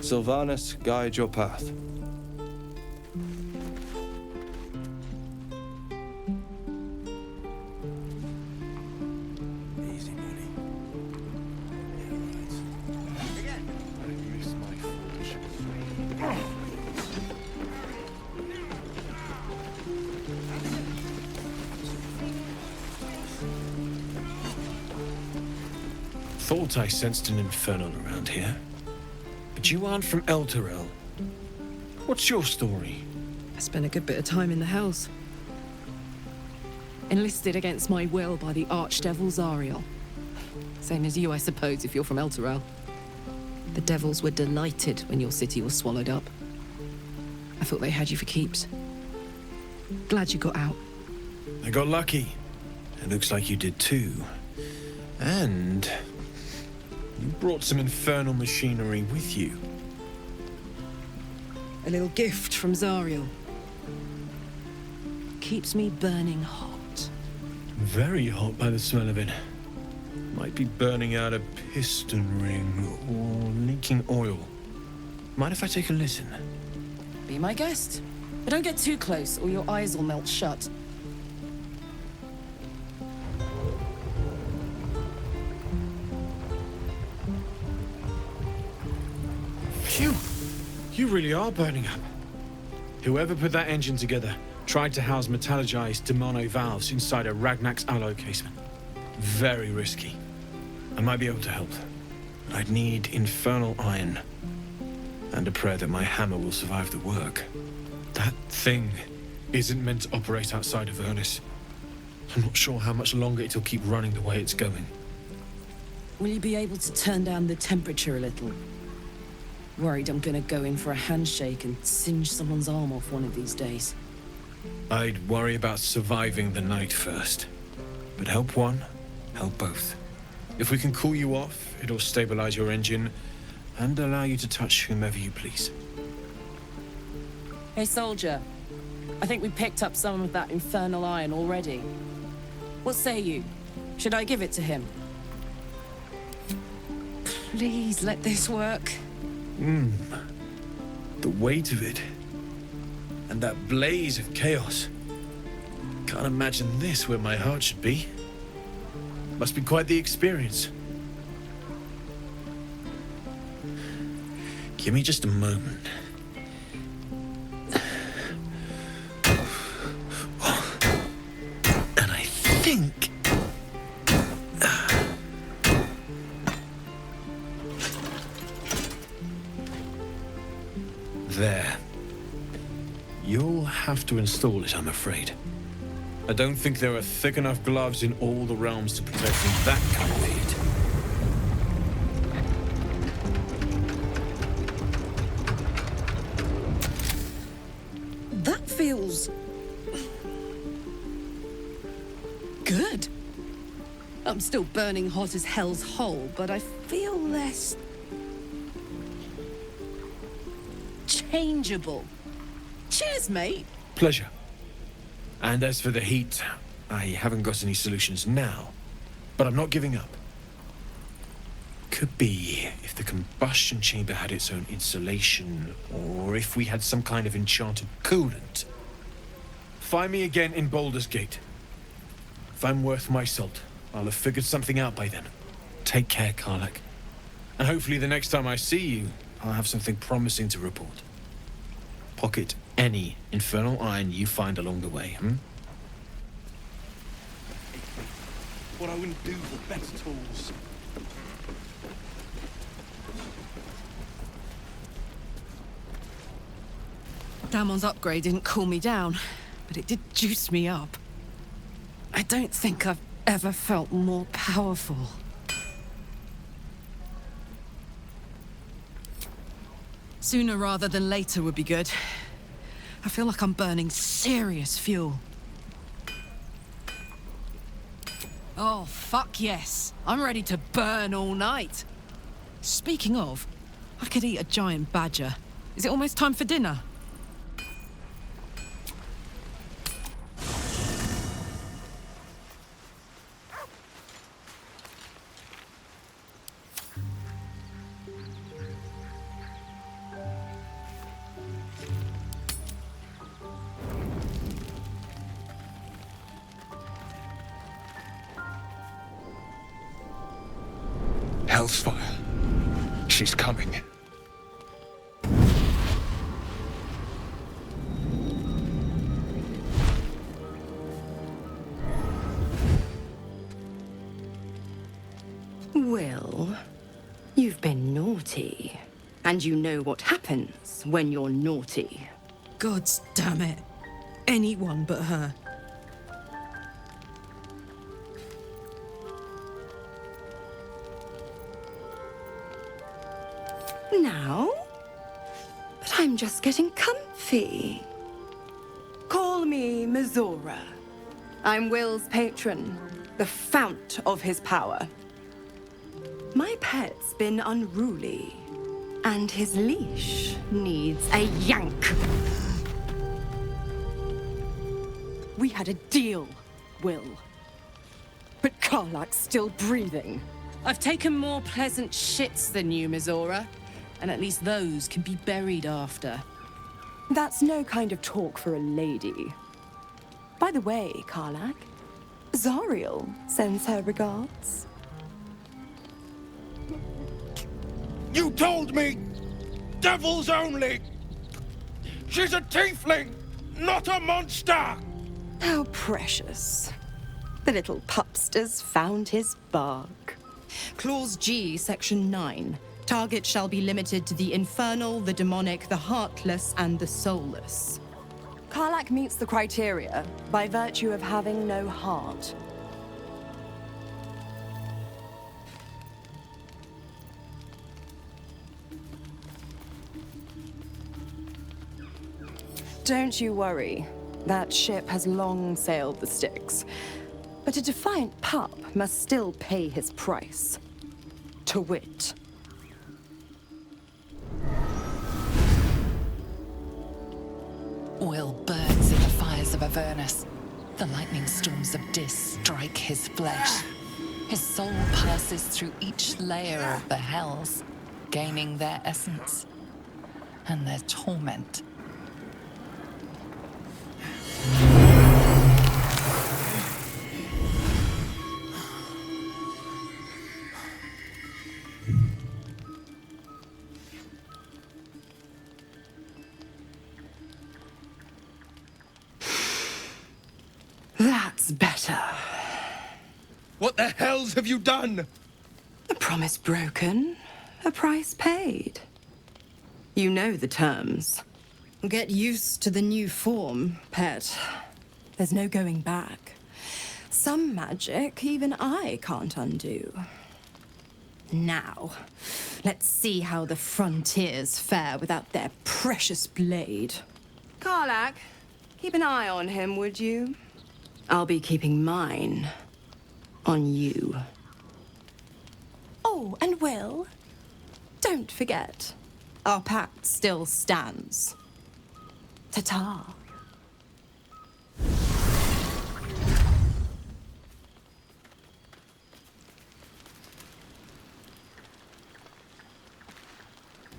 Sylvanas, guide your path. Thought I sensed an infernal around here. But you aren't from Elturel. What's your story? I spent a good bit of time in the Hells. Enlisted against my will by the Archdevil Zariel. Same as you, I suppose, if you're from Elturel. The devils were delighted when your city was swallowed up. I thought they had you for keeps. Glad you got out. I got lucky. It looks like you did too. And you brought some infernal machinery with you. A little gift from Zariel. Keeps me burning hot. Very hot by the smell of it. Might be burning out a piston ring or leaking oil. Mind if I take a listen? Be my guest. But don't get too close or your eyes will melt shut. Phew! You really are burning up. Whoever put that engine together tried to house metallogized demono valves inside a Ragnak's alloy casement. Very risky. I might be able to help. I'd need infernal iron. And a prayer that my hammer will survive the work. That thing isn't meant to operate outside of Ernest. I'm not sure how much longer it'll keep running the way it's going. Will you be able to turn down the temperature a little? Worried I'm gonna go in for a handshake and singe someone's arm off one of these days. I'd worry about surviving the night first. But help one, help both. If we can cool you off, it'll stabilize your engine and allow you to touch whomever you please. Hey, soldier. I think we picked up some of that infernal iron already. What say you? Should I give it to him? Please let this work. The weight of it. And that blaze of chaos. Can't imagine this where my heart should be. Must be quite the experience. Give me just a moment. And I think... There. You'll have to install it, I'm afraid. I don't think there are thick enough gloves in all the realms to protect from that kind of heat. That feels... good. I'm still burning hot as hell's hole, but I feel less... changeable. Cheers, mate. Pleasure. And as for the heat, I haven't got any solutions now, but I'm not giving up. Could be if the combustion chamber had its own insulation, or if we had some kind of enchanted coolant. Find me again in Baldur's Gate. If I'm worth my salt, I'll have figured something out by then. Take care, Karlach. And hopefully the next time I see you, I'll have something promising to report. Pocket any infernal iron you find along the way, What I wouldn't do for better tools. Damon's upgrade didn't cool me down, but it did juice me up. I don't think I've ever felt more powerful. Sooner rather than later would be good. I feel like I'm burning serious fuel. Oh, fuck yes. I'm ready to burn all night. Speaking of, I could eat a giant badger. Is it almost time for dinner? Hellsfire. She's coming. Will, you've been naughty. And you know what happens when you're naughty. Gods damn it. Anyone but her. Now? But I'm just getting comfy. Call me Mizora. I'm Will's patron, the fount of his power. My pet's been unruly, and his leash needs a yank. We had a deal, Will. But Karlach's still breathing. I've taken more pleasant shits than you, Mizora. And at least those can be buried after. That's no kind of talk for a lady. By the way, Karlach, Zariel sends her regards. You told me! Devils only! She's a tiefling, not a monster! How precious. The little pupster's found his bark. Clause G, Section 9. Target shall be limited to the infernal, the demonic, the heartless, and the soulless. Karlach meets the criteria by virtue of having no heart. Don't you worry. That ship has long sailed the Styx. But a defiant pup must still pay his price. To wit, Will burns in the fires of Avernus. The lightning storms of Dis strike his flesh. His soul passes through each layer of the hells, gaining their essence and their torment. that's better. What the hells have you done? A promise broken, a price paid. You know the terms. Get used to the new form, pet. There's no going back. Some magic even I can't undo. Now, let's see how the frontiers fare without their precious blade. Karlach, keep an eye on him, would you? I'll be keeping mine on you. Oh, and Will, don't forget, our pact still stands. Ta-ta.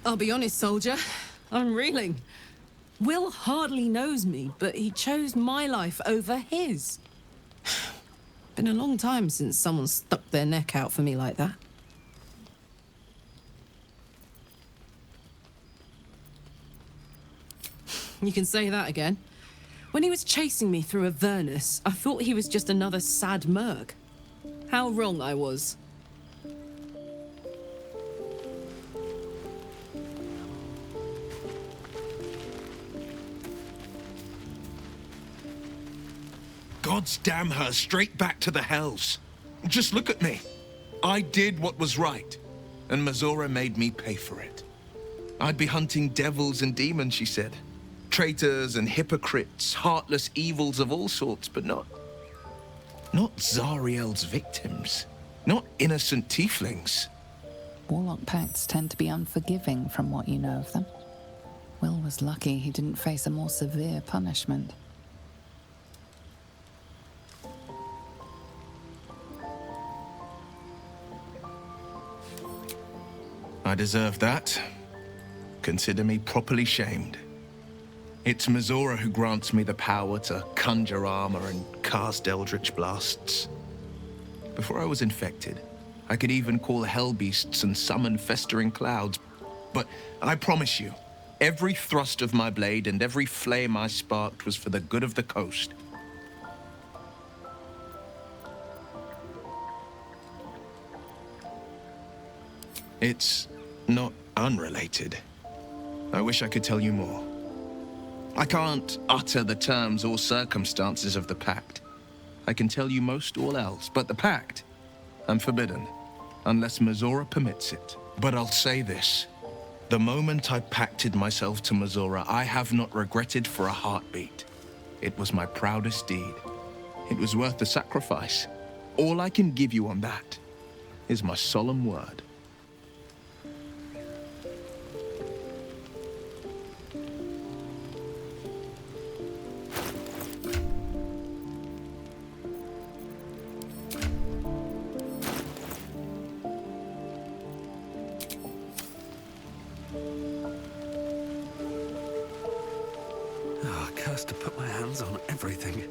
I'll be honest, soldier. I'm reeling. Will hardly knows me, but he chose my life over his. Been a long time since someone stuck their neck out for me like that. You can say that again. When he was chasing me through Avernus, I thought he was just another sad merc. How wrong I was. Gods damn her, straight back to the hells. Just look at me. I did what was right, and Mizora made me pay for it. I'd be hunting devils and demons, she said. Traitors and hypocrites, heartless evils of all sorts, but not Zariel's victims. Not innocent tieflings. Warlock pacts tend to be unforgiving from what you know of them. Will was lucky he didn't face a more severe punishment. I deserve that. Consider me properly shamed. It's Mizora who grants me the power to conjure armor and cast eldritch blasts. Before I was infected, I could even call hell beasts and summon festering clouds. But I promise you, every thrust of my blade and every flame I sparked was for the good of the coast. It's not unrelated. I wish I could tell you more. I can't utter the terms or circumstances of the pact. I can tell you most all else, but the pact, I'm forbidden, unless Mizora permits it. But I'll say this. The moment I pacted myself to Mizora, I have not regretted for a heartbeat. It was my proudest deed. It was worth the sacrifice. All I can give you on that is my solemn word. Cursed to put my hands on everything.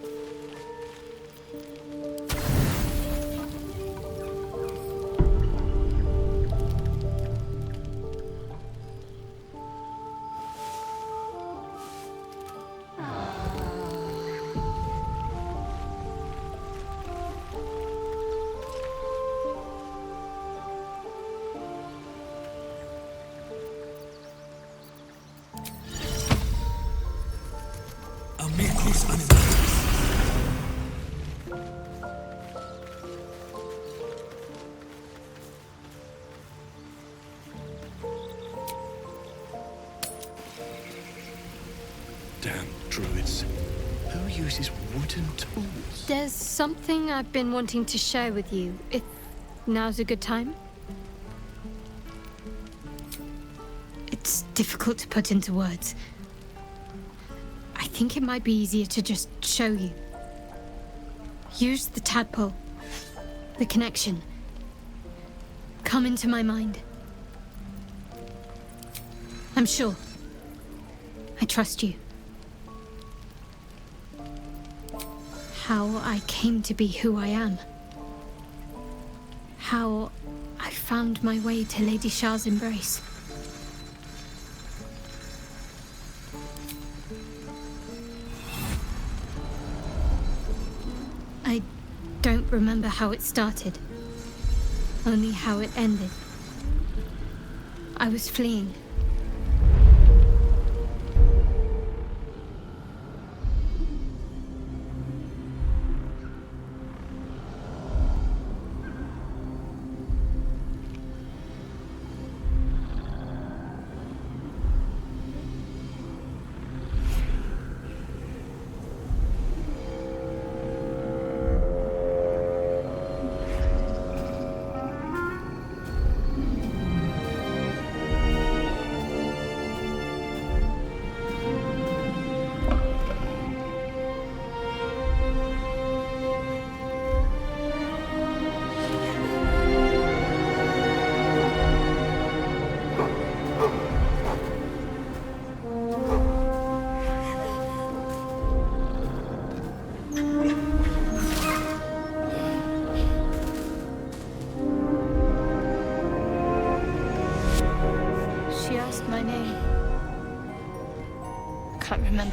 Damn druids. Who uses wooden tools? There's something I've been wanting to share with you, if now's a good time. It's difficult to put into words. I think it might be easier to just show you. Use the tadpole, the connection. Come into my mind. I'm sure. I trust you. How I came to be who I am. How I found my way to Lady Shah's embrace. I don't remember how it started, only how it ended. I was fleeing.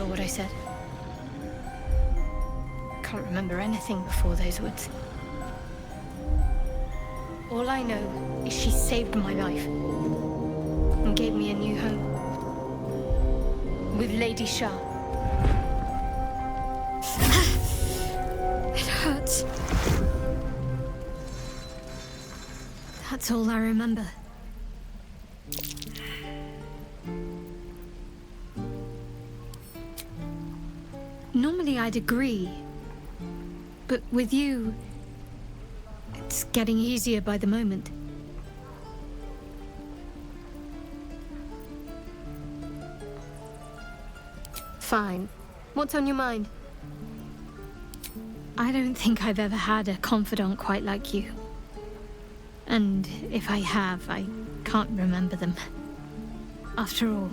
What I said. Can't remember anything before those words. All I know is she saved my life and gave me a new home with Lady Shah. It hurts. That's all I remember. Normally I'd agree, but with you, it's getting easier by the moment. Fine. What's on your mind? I don't think I've ever had a confidant quite like you. And if I have, I can't remember them. After all,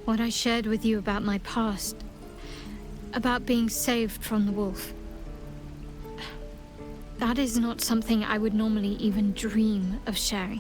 what I shared with you about my past, about being saved from the wolf. That is not something I would normally even dream of sharing.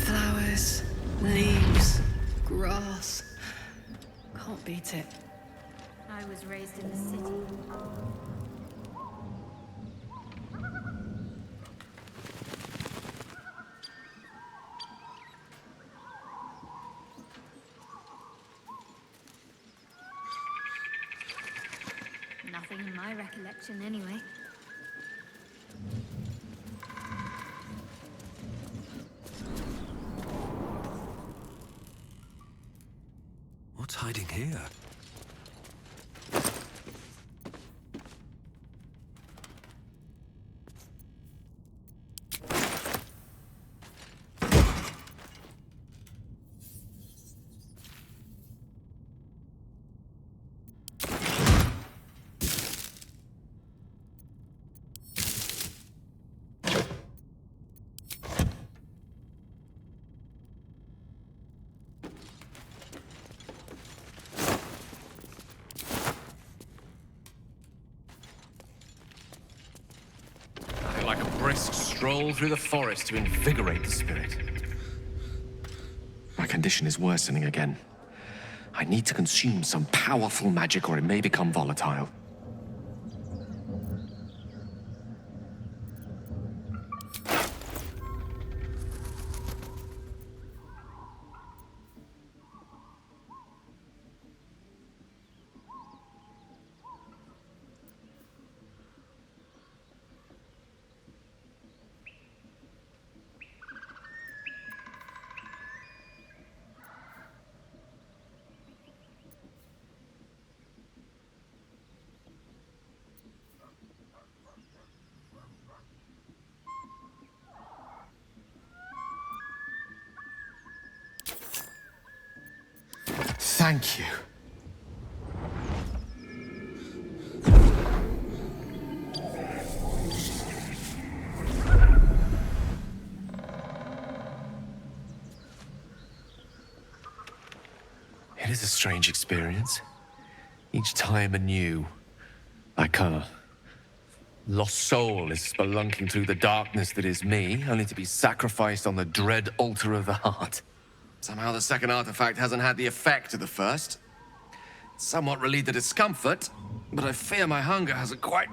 Flowers, leaves, grass. Can't beat it. I was raised in the city. Nothing in my recollection, anyway. What's hiding here? Like a brisk stroll through the forest to invigorate the spirit. My condition is worsening again. I need to consume some powerful magic or it may become volatile. Thank you. It is a strange experience. Each time anew. Like a lost soul is spelunking through the darkness that is me, only to be sacrificed on the dread altar of the heart. Somehow the second artifact hasn't had the effect of the first. It's somewhat relieved the discomfort, but I fear my hunger hasn't quite...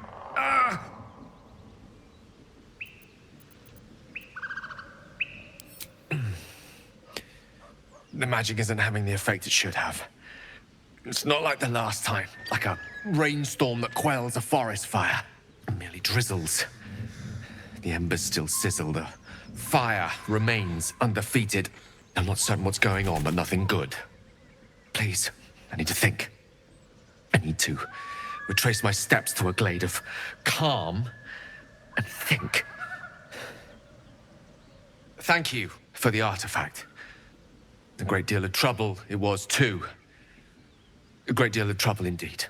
The magic isn't having the effect it should have. It's not like the last time, like a rainstorm that quells a forest fire. It merely drizzles. The embers still sizzle, the fire remains undefeated. I'm not certain what's going on, but nothing good. Please, I need to think. I need to retrace my steps to a glade of calm and think. Thank you for the artifact. A great deal of trouble it was too. A great deal of trouble indeed.